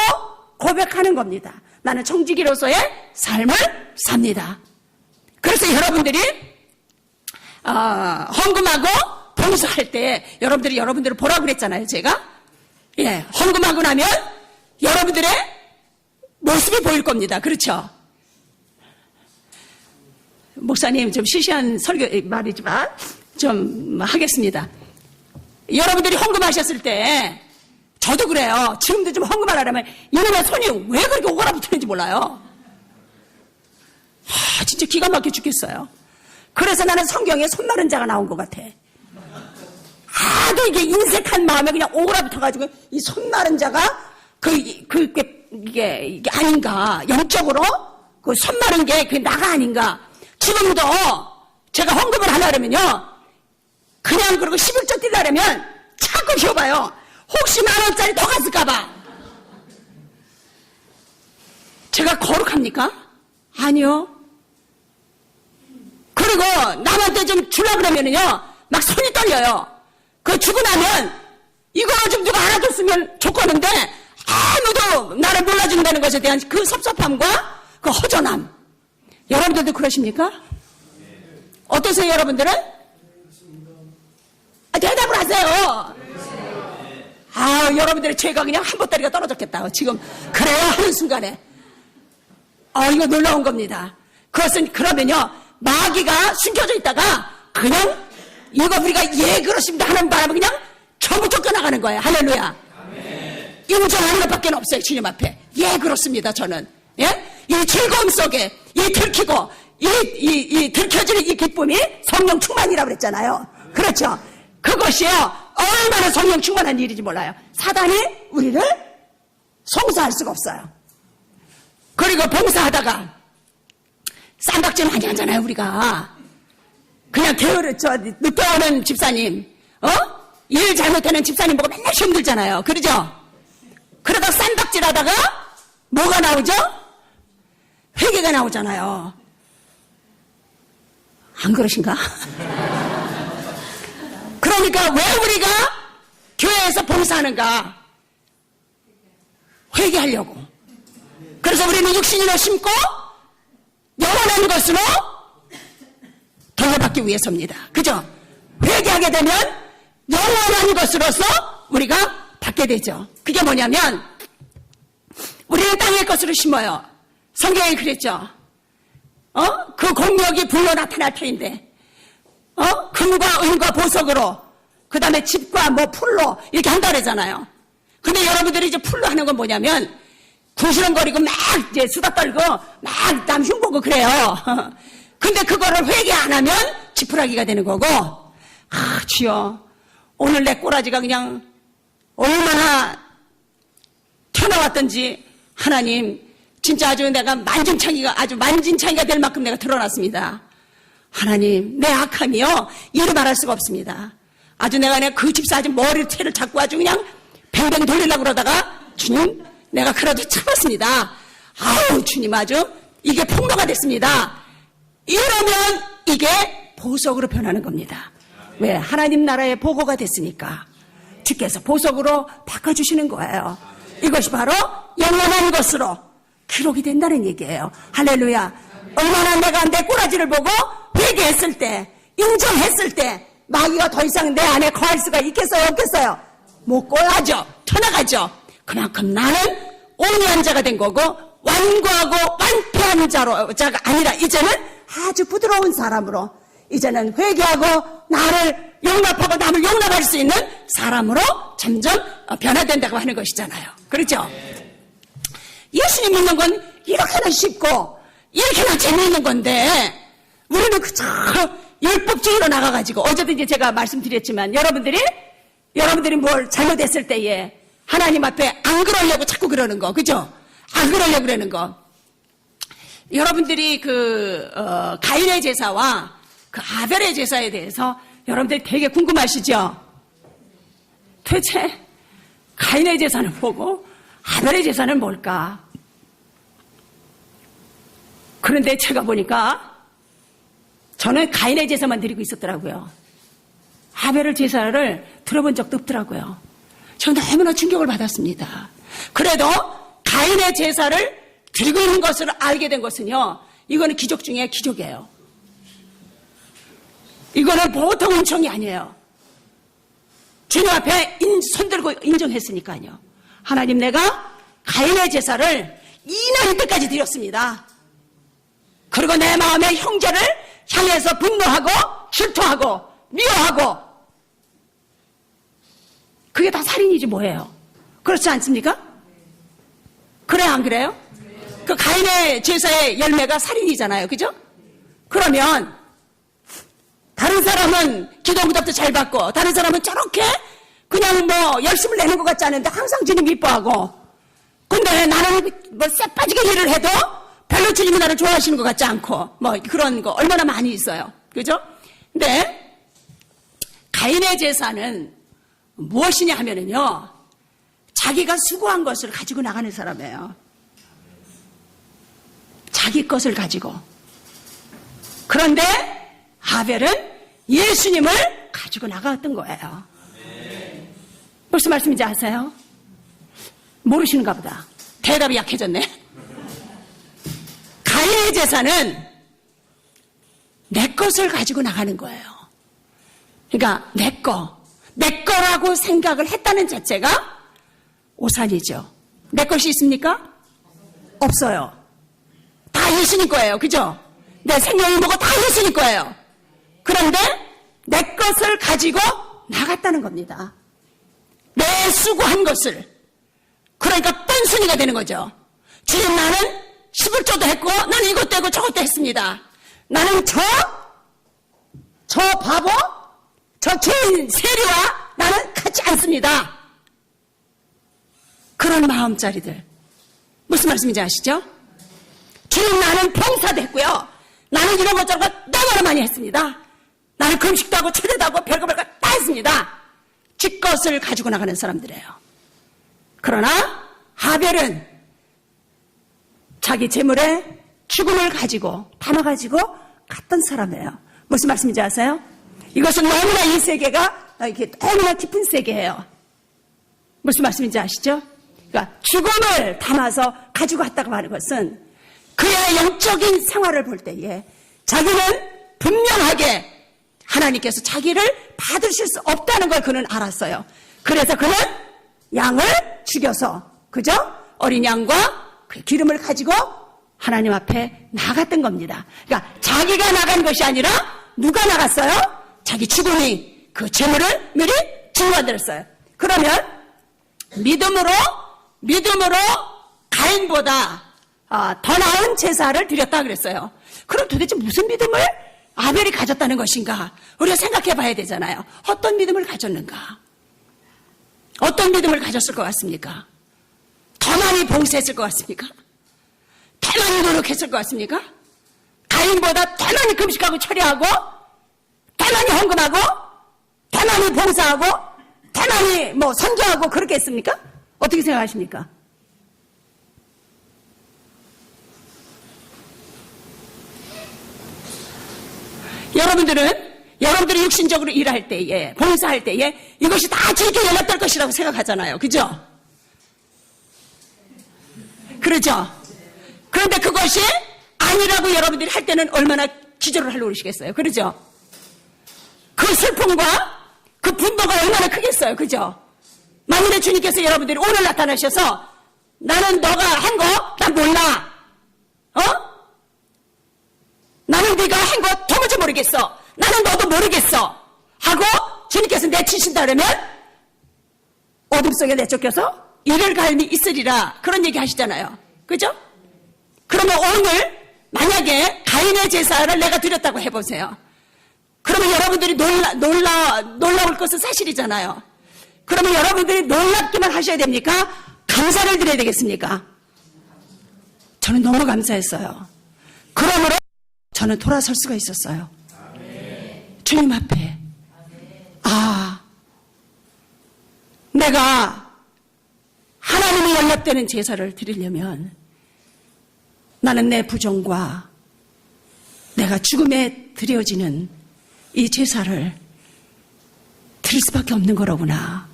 고백하는 겁니다. 나는 청지기로서의 삶을 삽니다. 그래서 여러분들이 헌금하고 봉사할 때 여러분들을 보라고 그랬잖아요. 제가 예, 헌금하고 나면 여러분들의 모습이 보일 겁니다. 그렇죠? 목사님 좀 시시한 설교 말이지만 좀 하겠습니다. 여러분들이 헌금하셨을 때 저도 그래요. 지금도 좀 헌금하려면 이놈의 손이 왜 그렇게 오그라붙는지 몰라요. 진짜 기가 막혀 죽겠어요. 그래서 나는 성경에 손 마른 자가 나온 것 같아. 하도 이게 인색한 마음에 그냥 오그라붙어가지고 이 손 마른 자가 이게 아닌가. 영적으로 그 손 마른 게 그게 나가 아닌가. 지금도 제가 헌금을 하려면요. 그냥 그러고 11조 뛸려면 자꾸 쉬어봐요. 혹시 10,000원짜리 더 갔을까봐. 제가 거룩합니까? 아니요. 그리고 남한테 좀 주려고 그러면은요, 막 손이 떨려요. 그 주고 나면, 이거 좀 누가 알아줬으면 좋겠는데, 아무도 나를 몰라준다는 것에 대한 그 섭섭함과 그 허전함. 여러분들도 그러십니까? 어떠세요, 여러분들은? 대답을 하세요. 여러분들의 죄가 그냥 한 보따리가 떨어졌겠다. 지금, 그래요? 하는 순간에. 이거 놀라운 겁니다. 그것은 그러면요, 마귀가 숨겨져 있다가, 그냥, 이거 우리가 예, 그렇습니다 하는 바람에 그냥 전부 쫓겨나가는 거예요. 할렐루야. 인정하는 것밖에 없어요, 주님 앞에. 예, 그렇습니다, 저는. 예? 이 즐거움 속에, 이 들키고, 이 들켜지는 이 기쁨이 성령 충만이라고 그랬잖아요. 그렇죠? 그것이요, 얼마나 성령 충만한 일인지 몰라요. 사단이 우리를 송사할 수가 없어요. 그리고 봉사하다가 쌈박질 많이 하잖아요, 우리가. 그냥 늦게 오는 집사님, 일 잘못하는 집사님 보고 맨날 시험 들잖아요. 그러죠? 그러다 쌈박질 하다가 뭐가 나오죠? 회개가 나오잖아요. 안 그러신가? 그러니까 왜 우리가 교회에서 봉사하는가? 회개하려고. 그래서 우리는 육신으로 심고 영원한 것으로 돌려받기 위해서입니다. 그죠? 회개하게 되면 영원한 것으로서 우리가 받게 되죠. 그게 뭐냐면 우리는 땅의 것으로 심어요. 성경에 그랬죠. 그 공력이 불로 나타날 터인데 금과 은과 보석으로 그 다음에 집과 풀로 이렇게 한다 그러잖아요. 근데 여러분들이 이제 풀로 하는 건 뭐냐면 구시렁거리고 막 이제 수다 떨고 막 남 흉보고 그래요. 근데 그거를 회개 안 하면 지푸라기가 되는 거고, 주여, 오늘 내 꼬라지가 그냥 얼마나 튀어나왔던지 하나님, 진짜 아주 내가 만진창이가 될 만큼 내가 드러났습니다. 하나님, 내 악함이요, 이루 말할 수가 없습니다. 아주 내가 그 집사 아주 머리채를 잡고 아주 그냥 뱅뱅 돌리려고 그러다가, 주님, 내가 그래도 참았습니다. 주님 아주 이게 폭로가 됐습니다. 이러면 이게 보석으로 변하는 겁니다. 왜? 하나님 나라의 보고가 됐으니까. 주께서 보석으로 바꿔주시는 거예요. 이것이 바로 영원한 것으로 기록이 된다는 얘기예요. 할렐루야. 얼마나 내가 내 꼬라지를 보고 회개했을 때, 인정했을 때 마귀가 더 이상 내 안에 거할 수가 있겠어요? 없겠어요? 못 거하죠. 터나가죠. 그만큼 나는 온유한 자가 된 거고 완고하고 완패한 자가 아니라 이제는 아주 부드러운 사람으로 이제는 회개하고 나를 용납하고 남을 용납할 수 있는 사람으로 점점 변화된다고 하는 것이잖아요. 그렇죠? 예수님 믿는 건 이렇게나 쉽고 이렇게나 재미있는 건데 우리는 그저 율법주의로 나가가지고 어제도 이제 제가 말씀드렸지만 여러분들이 뭘 잘못했을 때에 하나님 앞에 안 그러려고 자꾸 그러는 거, 그죠? 안 그러려고 그러는 거. 여러분들이 가인의 제사와 아벨의 제사에 대해서 여러분들이 되게 궁금하시죠? 도대체 가인의 제사는 뭐고 아벨의 제사는 뭘까? 그런데 제가 보니까 저는 가인의 제사만 드리고 있었더라고요. 아벨의 제사를 들어본 적도 없더라고요. 저는 너무나 충격을 받았습니다. 그래도 가인의 제사를 드리고 있는 것을 알게 된 것은요, 이거는 기적 중에 기적이에요. 이거는 보통 은총이 아니에요. 주님 앞에 손들고 인정했으니까요. 하나님, 내가 가인의 제사를 이날 때까지 드렸습니다. 그리고 내 마음의 형제를 향해서 분노하고 질투하고 미워하고, 그게 다 살인이지 뭐예요. 그렇지 않습니까? 그래요, 안 그래요? 그 가인의 제사의 열매가 살인이잖아요. 그죠? 그러면 다른 사람은 기도 응답도 잘 받고 다른 사람은 저렇게 그냥 뭐 열심을 내는 것 같지 않은데 항상 주님 이뻐하고, 근데 나는 뭐 쎄빠지게 일을 해도 별로 주님이 나를 좋아하시는 것 같지 않고, 뭐 그런 거 얼마나 많이 있어요. 그죠? 근데 가인의 제사는 무엇이냐 하면은요, 자기가 수고한 것을 가지고 나가는 사람이에요. 자기 것을 가지고. 그런데 아벨은 예수님을 가지고 나갔던 거예요. 무슨 말씀인지 아세요? 모르시는가 보다. 대답이 약해졌네. 가인의 제사는 내 것을 가지고 나가는 거예요. 그러니까 내 거라고 생각을 했다는 자체가 오산이죠. 내 것이 있습니까? 없어요. 다 예수님 거예요. 그죠? 내 생명이 뭐고 다 예수님 거예요. 그런데 내 것을 가지고 나갔다는 겁니다. 내 수고한 것을. 그러니까 뻔순이가 되는 거죠. 주님, 나는 11조도 했고 나는 이것도 했고 저것도 했습니다. 나는 저 바보, 저 죄인 세리와 나는 같지 않습니다. 그런 마음짜리들. 무슨 말씀인지 아시죠? 주님, 나는 봉사도 했고요. 나는 이런 것 저런 것 너무나 많이 했습니다. 나는 금식도 하고 철회도 하고 별거 다 했습니다. 지 것을 가지고 나가는 사람들이에요. 그러나 아벨은 자기 재물에 죽음을 가지고 담아가지고 갔던 사람이에요. 무슨 말씀인지 아세요? 이것은 너무나 이 세계가 이렇게 너무나 깊은 세계예요. 무슨 말씀인지 아시죠? 그러니까 죽음을 담아서 가지고 갔다고 하는 것은 그의 영적인 생활을 볼 때에 자기는 분명하게 하나님께서 자기를 받으실 수 없다는 걸 그는 알았어요. 그래서 그는 양을 죽여서, 그죠? 어린 양과 그 기름을 가지고 하나님 앞에 나갔던 겁니다. 그러니까 자기가 나간 것이 아니라 누가 나갔어요? 자기 죽음이 그 재물을 미리 증거들었어요. 그러면 믿음으로 가인보다 더 나은 제사를 드렸다 그랬어요. 그럼 도대체 무슨 믿음을 아벨이 가졌다는 것인가? 우리가 생각해 봐야 되잖아요. 어떤 믿음을 가졌는가? 어떤 믿음을 가졌을 것 같습니까? 더 많이 봉사했을 것 같습니까? 더 많이 노력했을 것 같습니까? 가인보다 더 많이 금식하고 철회하고 더 많이 헌금하고 더 많이 봉사하고 더 많이 선교하고 그렇게 했습니까? 어떻게 생각하십니까? 여러분들이 육신적으로 일할 때에, 봉사할 때에 이것이 다 즐겨 연락될 것이라고 생각하잖아요. 그죠? 그렇죠? 그런데 그것이 아니라고 여러분들이 할 때는 얼마나 기절을 할 노릇이겠어요. 그렇죠? 그 슬픔과 그 분노가 얼마나 크겠어요. 그죠? 만일에 주님께서 여러분들이 오늘 나타나셔서 나는 너가 한 거 난 몰라. 나는 네가 한 거 도무지 모르겠어. 나는 너도 모르겠어. 하고 주님께서 내치신다 그러면 어둠 속에 내쫓겨서 이를 갈미 있으리라 그런 얘기 하시잖아요. 그죠? 그러면 오늘 만약에 가인의 제사를 내가 드렸다고 해보세요. 그러면 여러분들이 놀라울 것은 사실이잖아요. 그러면 여러분들이 놀랍기만 하셔야 됩니까? 감사를 드려야 되겠습니까? 저는 너무 감사했어요. 그러므로 저는 돌아설 수가 있었어요. 주님 앞에. 내가 하나님이 연락되는 제사를 드리려면 나는 내 부정과 내가 죽음에 드려지는 이 제사를 드릴 수밖에 없는 거로구나.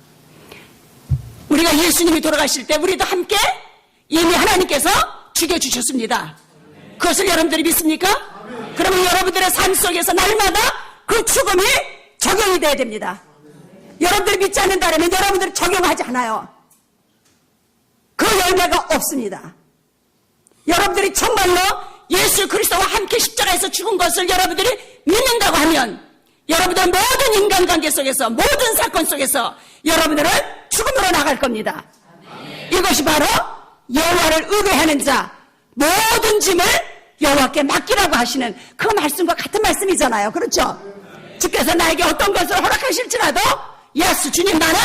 우리가 예수님이 돌아가실 때 우리도 함께 이미 하나님께서 죽여주셨습니다. 그것을 여러분들이 믿습니까? 그러면 여러분들의 삶 속에서 날마다 그 죽음이 적용이 돼야 됩니다. 여러분들이 믿지 않는다면 여러분들이 적용하지 않아요. 그 열매가 없습니다. 여러분들이 정말로 예수 그리스도와 함께 십자가에서 죽은 것을 여러분들이 믿는다고 하면 여러분들은 모든 인간관계 속에서 모든 사건 속에서 여러분들은 죽음으로 나갈 겁니다. 이것이 바로 여호와를 의뢰하는 자 모든 짐을 여호와께 맡기라고 하시는 그 말씀과 같은 말씀이잖아요. 그렇죠? 주께서 나에게 어떤 것을 허락하실지라도 예수 주님 나는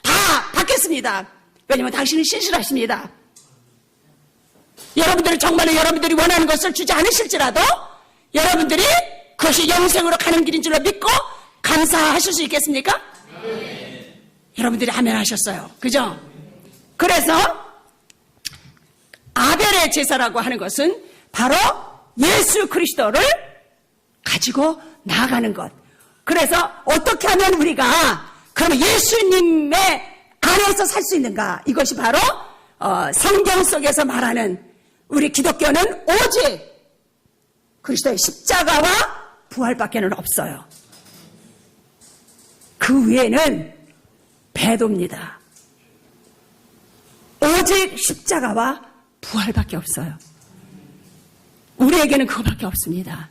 다 받겠습니다. 왜냐하면 당신은 신실하십니다. 여러분들이 정말로 여러분들이 원하는 것을 주지 않으실지라도 여러분들이 그것이 영생으로 가는 길인 줄로 믿고 감사하실 수 있겠습니까? 여러분들이 아멘 하셨어요. 그죠? 그래서 아벨의 제사라고 하는 것은 바로 예수 그리스도를 가지고 나아가는 것. 그래서 어떻게 하면 우리가 그러면 예수님의 안에서 살 수 있는가? 이것이 바로 성경 속에서 말하는 우리 기독교는 오직 그리스도의 십자가와 부활밖에는 없어요. 그 외에는 배도입니다. 오직 십자가와 부활밖에 없어요. 우리에게는 그거밖에 없습니다.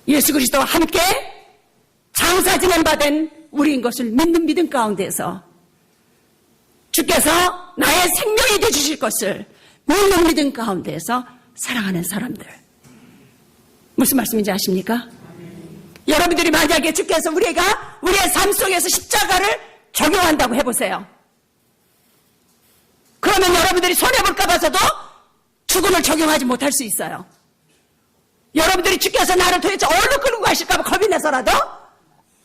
예수 그리스도와 함께 장사지낸 바된 우리인 것을 믿는 믿음 가운데서 주께서 나의 생명이 되주실 것을 믿는 믿음 가운데서 살아가는 사람들. 무슨 말씀인지 아십니까? 여러분들이 만약에 주께서 우리의 삶 속에서 십자가를 적용한다고 해보세요. 그러면 여러분들이 손해볼까 봐서도 죽음을 적용하지 못할 수 있어요. 여러분들이 주께서 나를 도대체 어디로 끌고 가실까 봐 겁이 나서라도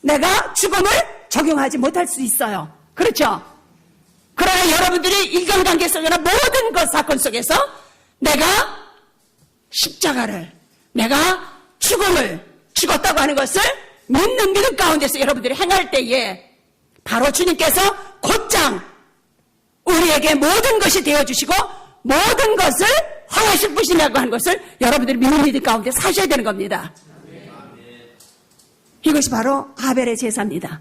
내가 죽음을 적용하지 못할 수 있어요. 그렇죠? 그러나 여러분들이 인간관계 속이나 모든 것 사건 속에서 내가 십자가를 내가 죽음을 죽었다고 하는 것을 믿는 믿음 가운데서 여러분들이 행할 때에 바로 주님께서 곧장 우리에게 모든 것이 되어주시고 모든 것을 허하실 분이라고 하는 것을 여러분들이 믿는 믿음 가운데 사셔야 되는 겁니다. 이것이 바로 아벨의 제사입니다.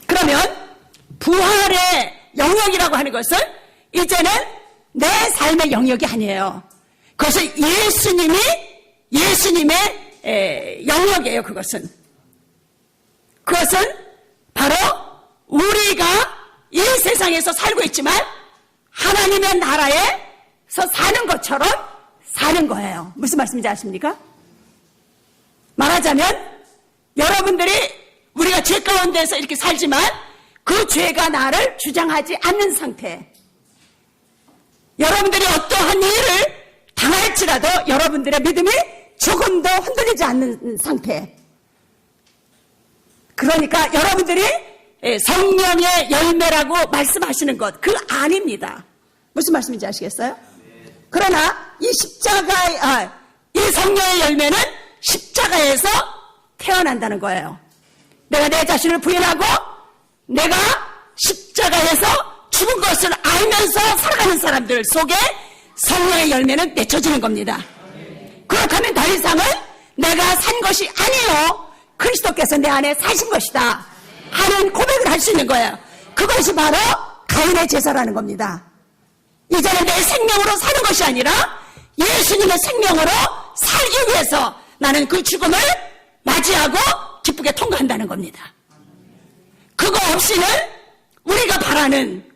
그러면 부활의 영역이라고 하는 것은 이제는 내 삶의 영역이 아니에요. 그것은 예수님의 영역이에요. 그것은 바로 우리가 이 세상에서 살고 있지만 하나님의 나라에서 사는 것처럼 사는 거예요. 무슨 말씀인지 아십니까? 말하자면 여러분들이 우리가 죄 가운데서 이렇게 살지만 그 죄가 나를 주장하지 않는 상태. 여러분들이 어떠한 일을 당할지라도 여러분들의 믿음이 조금도 흔들리지 않는 상태. 그러니까 여러분들이 성령의 열매라고 말씀하시는 것, 그 아닙니다. 무슨 말씀인지 아시겠어요? 그러나 이 이 성령의 열매는 십자가에서 태어난다는 거예요. 내가 내 자신을 부인하고 내가 십자가에서 죽은 것을 알면서 살아가는 사람들 속에 성령의 열매는 맺혀지는 겁니다. 그렇다면 더 이상은 내가 산 것이 아니요 그리스도께서 내 안에 사신 것이다 하는 고백을 할 수 있는 거예요. 그것이 바로 가인의 제사라는 겁니다. 이제는 내 생명으로 사는 것이 아니라 예수님의 생명으로 살기 위해서 나는 그 죽음을 맞이하고 기쁘게 통과한다는 겁니다. 그거 없이는 우리가 바라는,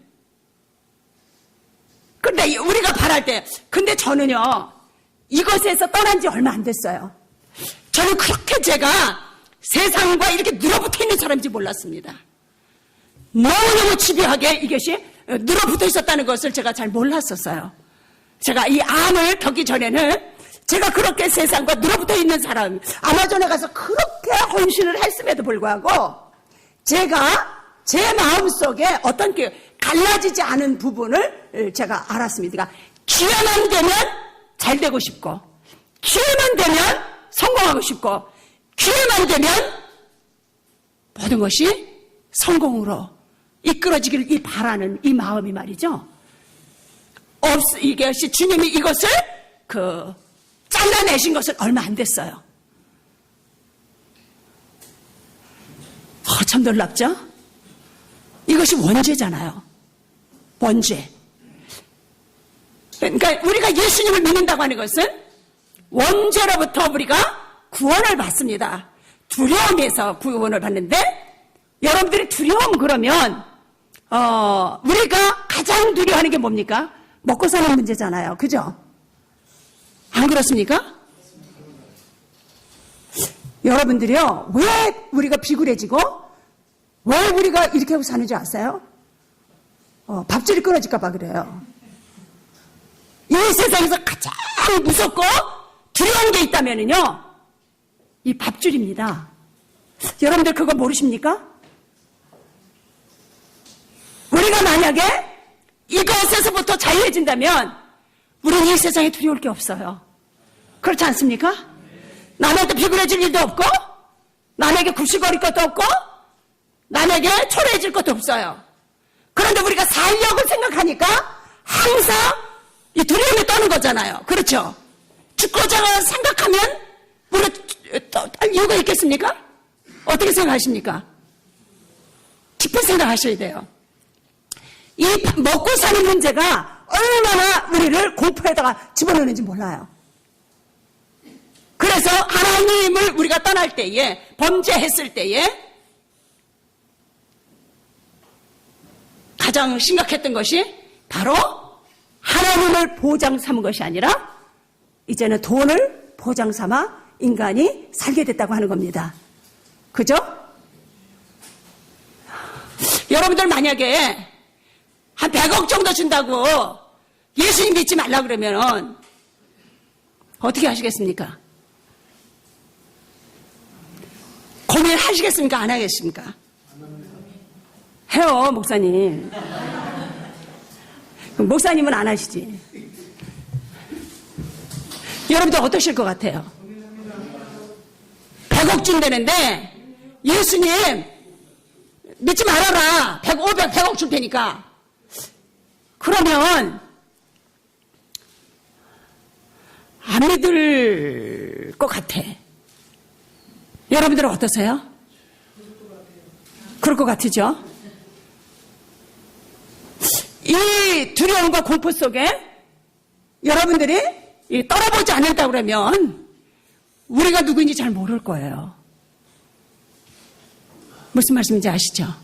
근데 우리가 바랄 때, 근데 저는요, 이것에서 떠난 지 얼마 안 됐어요. 저는 그렇게 제가 세상과 이렇게 늘어붙어 있는 사람인지 몰랐습니다. 너무너무 집요하게 이것이 늘어붙어 있었다는 것을 제가 잘 몰랐었어요. 제가 이 암을 겪기 전에는 제가 그렇게 세상과 늘어붙어 있는 사람, 아마존에 가서 그렇게 헌신을 했음에도 불구하고 제가 제 마음속에 어떤 그 갈라지지 않은 부분을 제가 알았습니다. 기회만 되면 잘 되고 싶고, 기회만 되면 성공하고 싶고, 기회만 되면 모든 것이 성공으로 이끌어지기를 이 바라는 이 마음이 말이죠. 이것이 주님이 이것을 잘라내신 것은 얼마 안 됐어요. 참 놀랍죠? 이것이 원죄잖아요. 원죄. 그러니까 우리가 예수님을 믿는다고 하는 것은 원죄로부터 우리가 구원을 받습니다. 두려움에서 구원을 받는데, 여러분들이 두려움 그러면 우리가 가장 두려워하는 게 뭡니까? 먹고 사는 문제잖아요. 그죠? 안 그렇습니까? 여러분들이요, 왜 우리가 비굴해지고 왜 우리가 이렇게 하고 사는지 아세요? 밥줄이 끊어질까 봐 그래요. 이 세상에서 가장 무섭고 두려운 게 있다면요, 이 밥줄입니다. 여러분들 그거 모르십니까? 우리가 만약에 이것에서부터 자유해진다면 우리는 이 세상에 두려울 게 없어요. 그렇지 않습니까? 남한테 비굴해질 일도 없고, 남에게 굽실거릴 것도 없고, 남에게 초라해질 것도 없어요. 그런데 우리가 살려고 생각하니까 항상 이 두려움에 떠는 거잖아요. 그렇죠? 죽고자 생각하면 우리가 떨 이유가 있겠습니까? 어떻게 생각하십니까? 깊은 생각하셔야 돼요. 이 먹고 사는 문제가 얼마나 우리를 공포에다가 집어넣는지 몰라요. 그래서 하나님을 우리가 떠날 때에, 범죄했을 때에 가장 심각했던 것이 바로 하나님을 보장 삼은 것이 아니라 이제는 돈을 보장 삼아 인간이 살게 됐다고 하는 겁니다. 그죠? 여러분들 만약에 한 100억 정도 준다고 예수님 믿지 말라 그러면 어떻게 하시겠습니까? 고민하시겠습니까? 안 하겠습니까? 해요, 목사님. 목사님은 안 하시지. 여러분들 어떠실 것 같아요? 100억 준다는데 예수님 믿지 말아라. 100억 줄 테니까. 그러면 안 믿을 것 같아. 여러분들은 어떠세요? 그럴 것 같으죠? 이 두려움과 공포 속에 여러분들이 떨어보지 않는다 그러면 우리가 누구인지 잘 모를 거예요. 무슨 말씀인지 아시죠?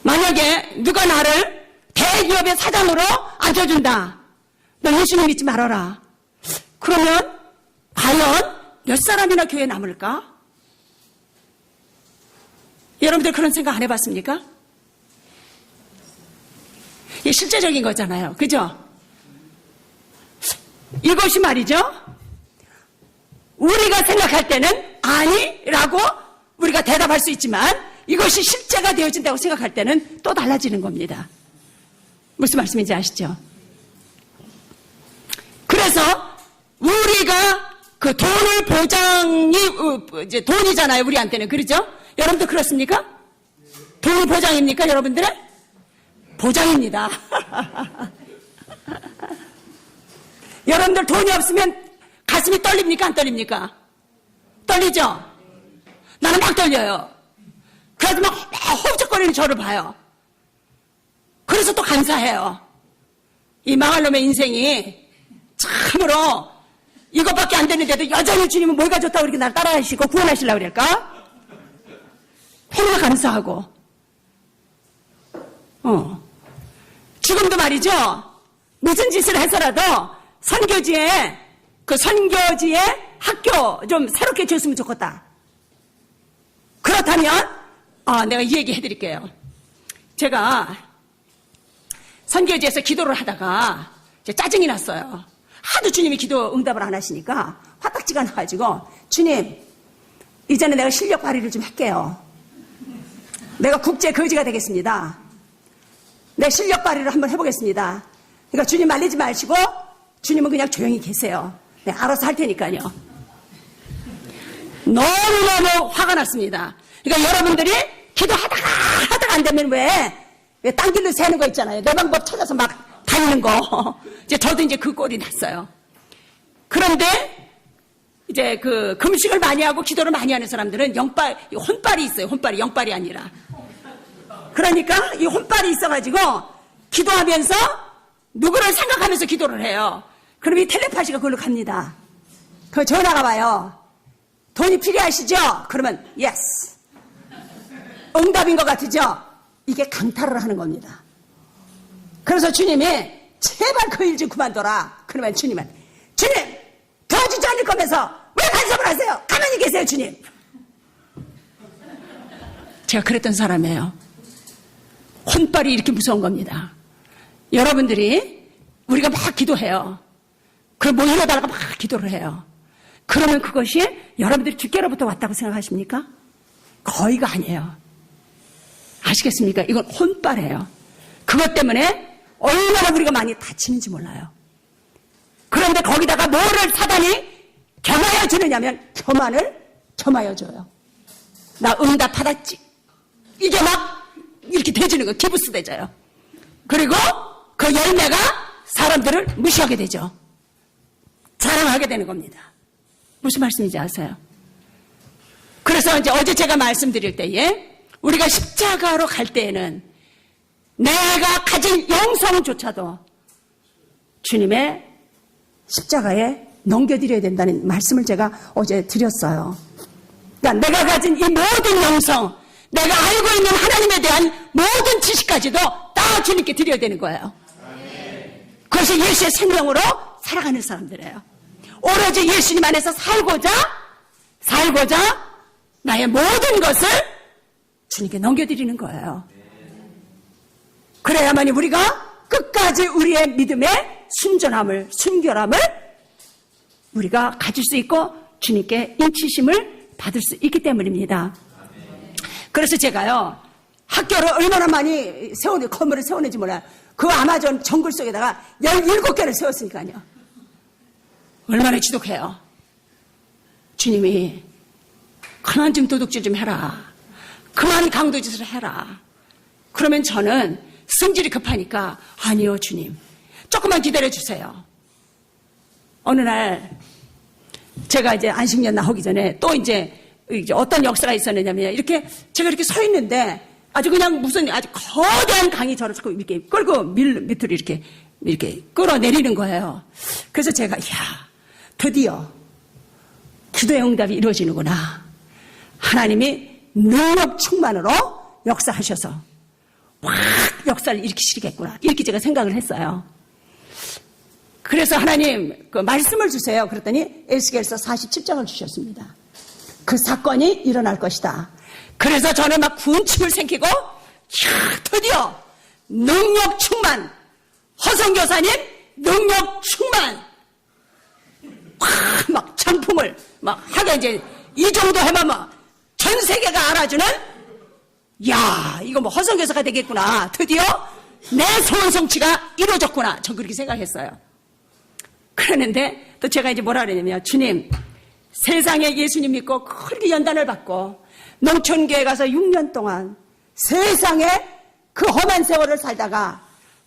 만약에 누가 나를 대기업의 사장으로 앉혀준다. 너 예수님 믿지 말아라. 그러면 과연 몇 사람이나 교회에 남을까? 여러분들 그런 생각 안 해봤습니까? 이게 실제적인 거잖아요. 그죠? 이것이 말이죠. 우리가 생각할 때는 아니라고 우리가 대답할 수 있지만 이것이 실제가 되어진다고 생각할 때는 또 달라지는 겁니다. 무슨 말씀인지 아시죠? 그래서 우리가 그 돈을 이제 돈이잖아요. 우리한테는. 그렇죠? 여러분들 그렇습니까? 돈이 보장입니까? 여러분들의? 보장입니다. 여러분들 돈이 없으면 가슴이 떨립니까? 안 떨립니까? 떨리죠? 나는 막 떨려요. 그래서 막 허우적거리는 저를 봐요. 그래서 또 감사해요. 이 망할 놈의 인생이 참으로 이것밖에 안 되는데도 여전히 주님은 뭐가 좋다고 그렇게 날 따라하시고 구원하시려고 그럴까? 너무나 감사하고. 지금도 말이죠. 무슨 짓을 해서라도 선교지에 학교 좀 새롭게 지었으면 좋겠다. 그렇다면 내가 이 얘기 해드릴게요. 제가 선교지에서 기도를 하다가 짜증이 났어요. 하도 주님이 기도 응답을 안 하시니까 화딱지가 나가지고 주님 이제는 내가 실력 발휘를 좀 할게요. 내가 국제 거지가 되겠습니다. 내 실력 발휘를 한번 해보겠습니다. 그러니까 주님 말리지 마시고 주님은 그냥 조용히 계세요. 내가 알아서 할 테니까요. 너무너무 화가 났습니다. 그러니까 여러분들이 기도하다가 안 되면 왜 딴 길로 새는 거 있잖아요. 내 방법 찾아서 막 다니는 거. 저도 이제 그 꼴이 났어요. 그런데 이제 그 금식을 많이 하고 기도를 많이 하는 사람들은 혼빨이 있어요. 혼빨이 영빨이 아니라. 그러니까 이 혼빨이 있어가지고 기도하면서 누구를 생각하면서 기도를 해요. 그럼 이 텔레파시가 그걸로 갑니다. 그 전화가 와요. 돈이 필요하시죠? 그러면 yes. 응답인 것 같으죠? 이게 강탈을 하는 겁니다. 그래서 주님이 제발 그 일 좀 그만둬라. 그러면 주님은 주님 도와주지 않을 거면서 왜 간섭을 하세요? 가만히 계세요 주님. 제가 그랬던 사람이에요. 혼빨이 이렇게 무서운 겁니다. 여러분들이 우리가 막 기도해요. 그럼 뭐 이러다가 막 기도를 해요. 그러면 그것이 여러분들이 주께로부터 왔다고 생각하십니까? 거의가 아니에요. 아시겠습니까? 이건 혼빨이에요. 그것 때문에 얼마나 우리가 많이 다치는지 몰라요. 그런데 거기다가 뭐를 사단이 겸하여 주느냐면 겸하여 줘요. 나 응답 받았지. 이게 막 이렇게 되지는 거 기부스 되져요. 그리고 그 열매가 사람들을 무시하게 되죠. 자랑하게 되는 겁니다. 무슨 말씀인지 아세요? 그래서 이제 어제 제가 말씀드릴 때에 우리가 십자가로 갈 때에는 내가 가진 영성조차도 주님의 십자가에 넘겨드려야 된다는 말씀을 제가 어제 드렸어요. 그러니까 내가 가진 이 모든 영성, 내가 알고 있는 하나님에 대한 모든 지식까지도 다 주님께 드려야 되는 거예요. 그것이 예수의 생명으로 살아가는 사람들이에요. 오로지 예수님 안에서 살고자 나의 모든 것을 주님께 넘겨드리는 거예요. 그래야만이 우리가 끝까지 우리의 믿음의 순결함을 우리가 가질 수 있고 주님께 인치심을 받을 수 있기 때문입니다. 그래서 제가요, 학교를 얼마나 많이 건물을 세우는지 몰라요. 그 아마존 정글 속에다가 17개를 세웠으니까요. 얼마나 지독해요. 주님이 그만 좀 도둑질 좀 해라. 그만 강도짓을 해라. 그러면 저는 성질이 급하니까 아니요 주님 조금만 기다려주세요. 어느 날 제가 이제 안식년 나오기 전에 또 이제 어떤 역사가 있었느냐면 제가 이렇게 서 있는데 아주 그냥 아주 거대한 강이 저를 자꾸 이렇게 끌고 밑으로 이렇게 끌어내리는 거예요. 그래서 제가 드디어 기도의 응답이 이루어지는구나. 하나님이 능력 충만으로 역사하셔서 확 역사를 일으키시겠구나. 이렇게 제가 생각을 했어요. 그래서 하나님 그 말씀을 주세요. 그랬더니 에스겔서 47장을 주셨습니다. 그 사건이 일어날 것이다. 그래서 저는 막 군침을 삼키고 드디어 능력 충만, 허성교사님 능력 충만, 막 장풍을 막 하게 이제 이 정도 해만 전 세계가 알아주는 이거 뭐 허성교사가 되겠구나. 드디어 내 소원 성취가 이루어졌구나. 전 그렇게 생각했어요. 그러는데 또 제가 이제 뭐라 그러냐면 주님 세상에 예수님 믿고 그렇게 연단을 받고 농촌교회 가서 6년 동안 세상에 그 험한 세월을 살다가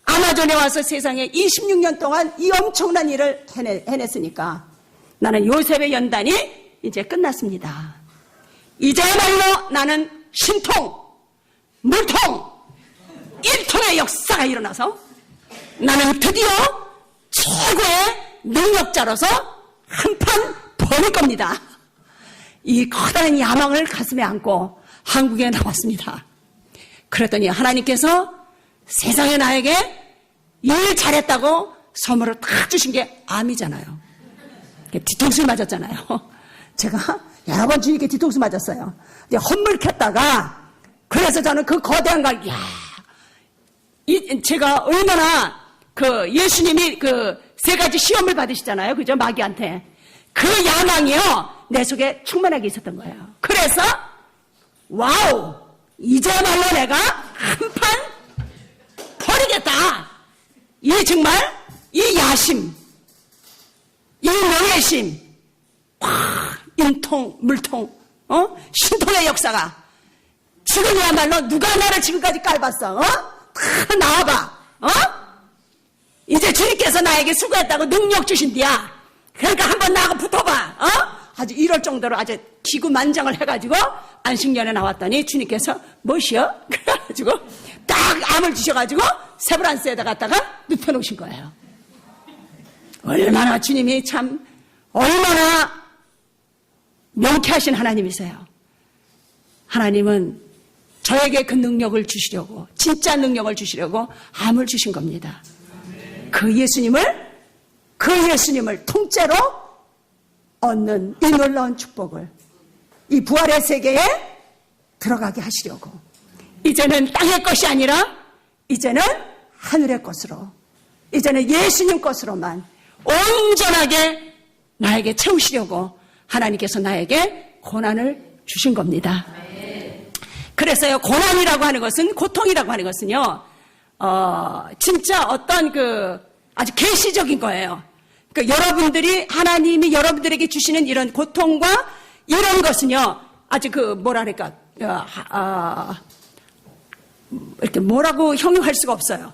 아마존에 와서 세상에 26년 동안 이 엄청난 일을 해냈으니까 나는 요셉의 연단이 이제 끝났습니다. 이제야말로 나는 신통, 물통, 일통의 역사가 일어나서 나는 드디어 최고의 능력자로서 한판 버릴 겁니다. 이 커다란 야망을 가슴에 안고 한국에 나왔습니다. 그랬더니 하나님께서 세상에 나에게 일 잘했다고 선물을 탁 주신 게 암이잖아요. 뒤통수를 맞았잖아요. 제가 여러 번 주님께 뒤통수 맞았어요. 헛물켰다가 그래서 저는 그 거대한 걸 제가 얼마나 그 예수님이 그 세 가지 시험을 받으시잖아요. 그죠? 마귀한테. 그 야망이요. 내 속에 충만하게 있었던 거예요. 그래서 와우! 이제말로 내가 한판 버리겠다. 이 정말 이 야심, 이 명예심, 인통, 물통, 신통의 역사가 지금이야말로 누가 나를 지금까지 깔봤어? 다 나와봐. 이제 주님께서 나에게 수고했다고 능력 주신디야. 그러니까 한번 나하고 붙어봐. 아주 이럴 정도로 아주 기구만장을 해가지고 안식년에 나왔더니 주님께서 뭐시여? 그래가지고 딱 암을 주셔가지고 세브란스에다 갖다가 눕혀놓으신 거예요. 얼마나 주님이 참 얼마나 명쾌하신 하나님이세요. 하나님은 저에게 그 능력을 주시려고, 진짜 능력을 주시려고 암을 주신 겁니다. 그 예수님을 통째로 얻는 이 놀라운 축복을 이 부활의 세계에 들어가게 하시려고, 이제는 땅의 것이 아니라 이제는 하늘의 것으로, 이제는 예수님 것으로만 온전하게 나에게 채우시려고 하나님께서 나에게 고난을 주신 겁니다. 그래서요, 고난이라고 하는 것은, 고통이라고 하는 것은요, 진짜 어떤 아주 계시적인 거예요. 그러니까 여러분들이, 하나님이 여러분들에게 주시는 이런 고통과 이런 것은요, 아주 이렇게 뭐라고 형용할 수가 없어요.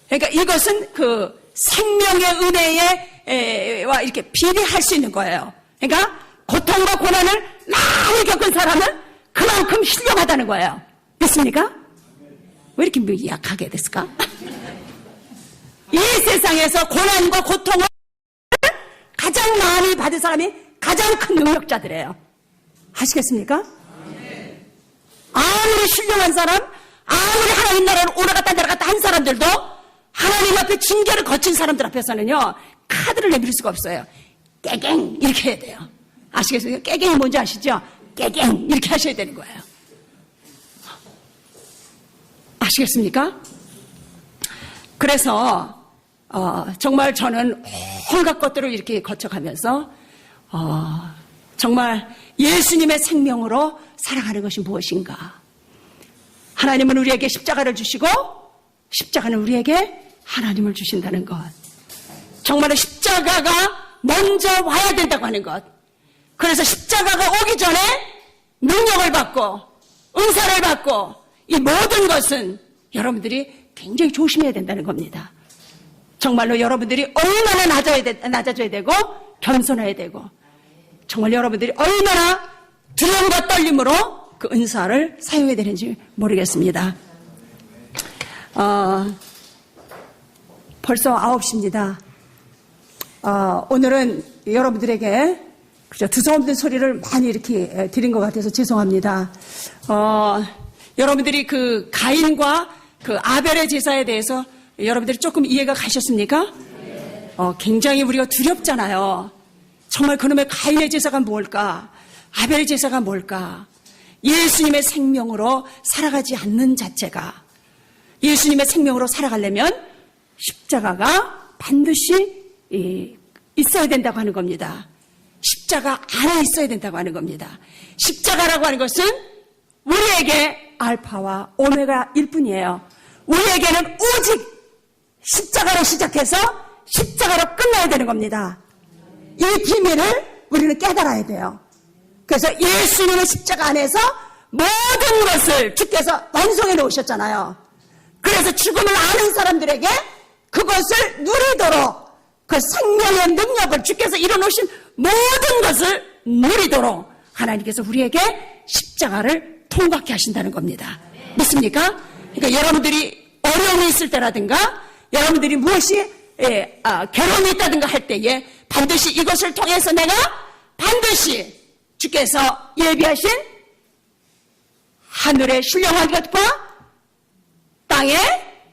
그러니까 이것은 생명의 은혜와 이렇게 비례할 수 있는 거예요. 그러니까 고통과 고난을 많이 겪은 사람은 그만큼 훌륭하다는 거예요. 됐습니까? 왜 이렇게 약하게 됐을까? 이 세상에서 고난과 고통을 가장 많이 받은 사람이 가장 큰 능력자들이에요. 아시겠습니까? 아무리 훌륭한 사람, 아무리 하나님 나라로 올라갔다 내려갔다 한 사람들도 하나님 앞에 징계를 거친 사람들 앞에서는요, 카드를 내밀 수가 없어요. 깨갱 이렇게 해야 돼요. 아시겠습니까? 깨갱이 뭔지 아시죠? 깨갱 이렇게 하셔야 되는 거예요. 아시겠습니까? 그래서 정말 저는 온갖 것들을 이렇게 거쳐가면서 정말 예수님의 생명으로 살아가는 것이 무엇인가. 하나님은 우리에게 십자가를 주시고 십자가는 우리에게 하나님을 주신다는 것. 정말 십자가가 먼저 와야 된다고 하는 것. 그래서 십자가가 오기 전에 능력을 받고 은사를 받고 이 모든 것은 여러분들이 굉장히 조심해야 된다는 겁니다. 정말로 여러분들이 얼마나 낮아져야 되고 겸손해야 되고 정말 여러분들이 얼마나 두려움과 떨림으로 그 은사를 사용해야 되는지 모르겠습니다. 벌써 9시입니다. 오늘은 여러분들에게 두서없는 소리를 많이 이렇게 드린 것 같아서 죄송합니다. 여러분들이 그 가인과 그 아벨의 제사에 대해서 여러분들이 조금 이해가 가셨습니까? 굉장히 우리가 두렵잖아요. 정말 그놈의 가인의 제사가 뭘까? 아벨의 제사가 뭘까? 예수님의 생명으로 살아가지 않는 자체가, 예수님의 생명으로 살아가려면 십자가가 반드시 있어야 된다고 하는 겁니다. 십자가 안에 있어야 된다고 하는 겁니다. 십자가라고 하는 것은 우리에게 알파와 오메가일 뿐이에요. 우리에게는 오직 십자가로 시작해서 십자가로 끝나야 되는 겁니다. 이 비밀을 우리는 깨달아야 돼요. 그래서 예수님의 십자가 안에서 모든 것을 주께서 완성해 놓으셨잖아요. 그래서 죽음을 아는 사람들에게 그것을 누리도록, 그 생명의 능력을 주께서 이뤄놓으신 모든 것을 누리도록 하나님께서 우리에게 십자가를 통과케 하신다는 겁니다. 믿습니까? 그러니까 여러분들이 어려움이 있을 때라든가 여러분들이 무엇이 결혼이 있다든가 할 때에 반드시 이것을 통해서 내가 반드시 주께서 예비하신 하늘의 신령한 것과 땅에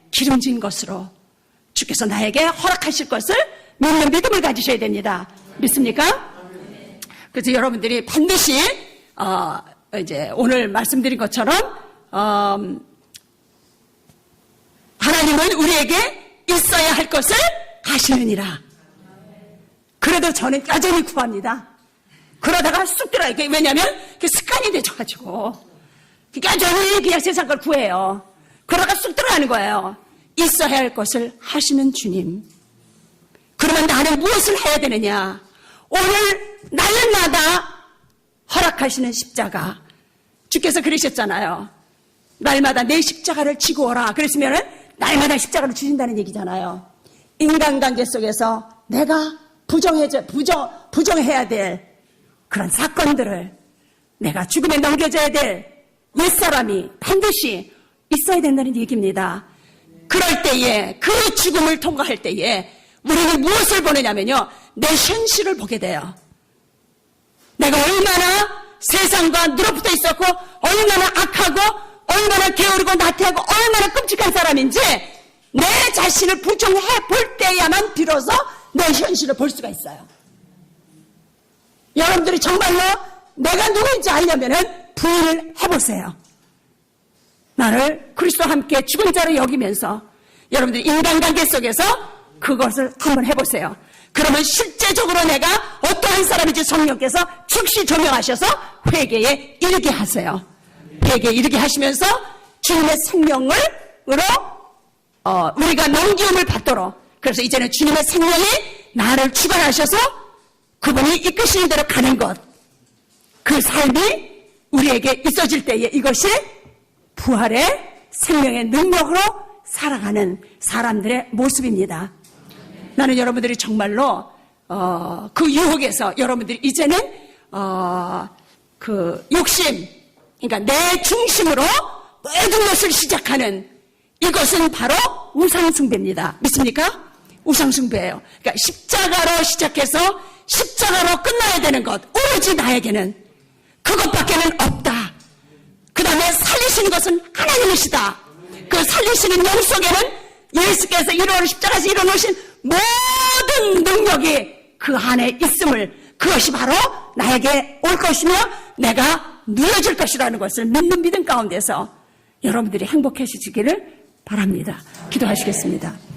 기름진 것으로 주께서 나에게 허락하실 것을 믿는 믿음을 가지셔야 됩니다. 믿습니까? 그래서 여러분들이 반드시 이제 오늘 말씀드린 것처럼 하나님은 우리에게 있어야 할 것을 아시느니라. 그래도 저는 여전히 구합니다. 그러다가 쑥 들어요. 왜냐하면 그게 습관이 되져가지고 여전히 그냥 세상 걸 구해요. 그러다가 쑥 들어가는 거예요. 있어야 할 것을 하시는 주님. 그러면 나는 무엇을 해야 되느냐? 오늘 날마다 허락하시는 십자가. 주께서 그러셨잖아요. 날마다 내 십자가를 지고 오라. 그랬으면 날마다 십자가를 주신다는 얘기잖아요. 인간관계 속에서 내가 부정해야 될 그런 사건들을 내가 죽음에 넘겨져야 될 옛사람이 반드시 있어야 된다는 얘기입니다. 그럴 때에 그 죽음을 통과할 때에 우리는 무엇을 보느냐면요. 내 현실을 보게 돼요. 내가 얼마나 세상과 늘어붙어 있었고 얼마나 악하고 얼마나 게으르고 나태하고 얼마나 끔찍한 사람인지 내 자신을 부정해 볼 때야만 비로소 내 현실을 볼 수가 있어요. 여러분들이 정말로 내가 누구인지 알려면 부인을 해보세요. 나를 그리스도와 함께 죽은 자로 여기면서 여러분들이 인간관계 속에서 그것을 한번 해보세요. 그러면 실제적으로 내가 어떠한 사람인지 성령께서 즉시 조명하셔서 회개에 이르게 하세요. 회개에 이르게 하시면서 주님의 생명으로 우리가 넘기움을 받도록, 그래서 이제는 주님의 생명이 나를 주관하셔서 그분이 이끄시는 대로 가는 것, 그 삶이 우리에게 있어질 때에 이것이 부활의 생명의 능력으로 살아가는 사람들의 모습입니다. 나는 여러분들이 정말로 그 유혹에서 여러분들이 이제는 그 욕심, 그러니까 내 중심으로 모든 것을 시작하는 이것은 바로 우상숭배입니다. 믿습니까? 우상숭배예요. 그러니까 십자가로 시작해서 십자가로 끝나야 되는 것, 오로지 나에게는 그것밖에는 없다. 그 다음에 살리시는 것은 하나님이시다. 그 살리시는 영 속에는 예수께서 십자가에서 이뤄놓으신 모든 능력이 그 안에 있음을, 그것이 바로 나에게 올 것이며 내가 누려질 것이라는 것을 믿는 믿음 가운데서 여러분들이 행복해지기를 바랍니다. 기도하시겠습니다.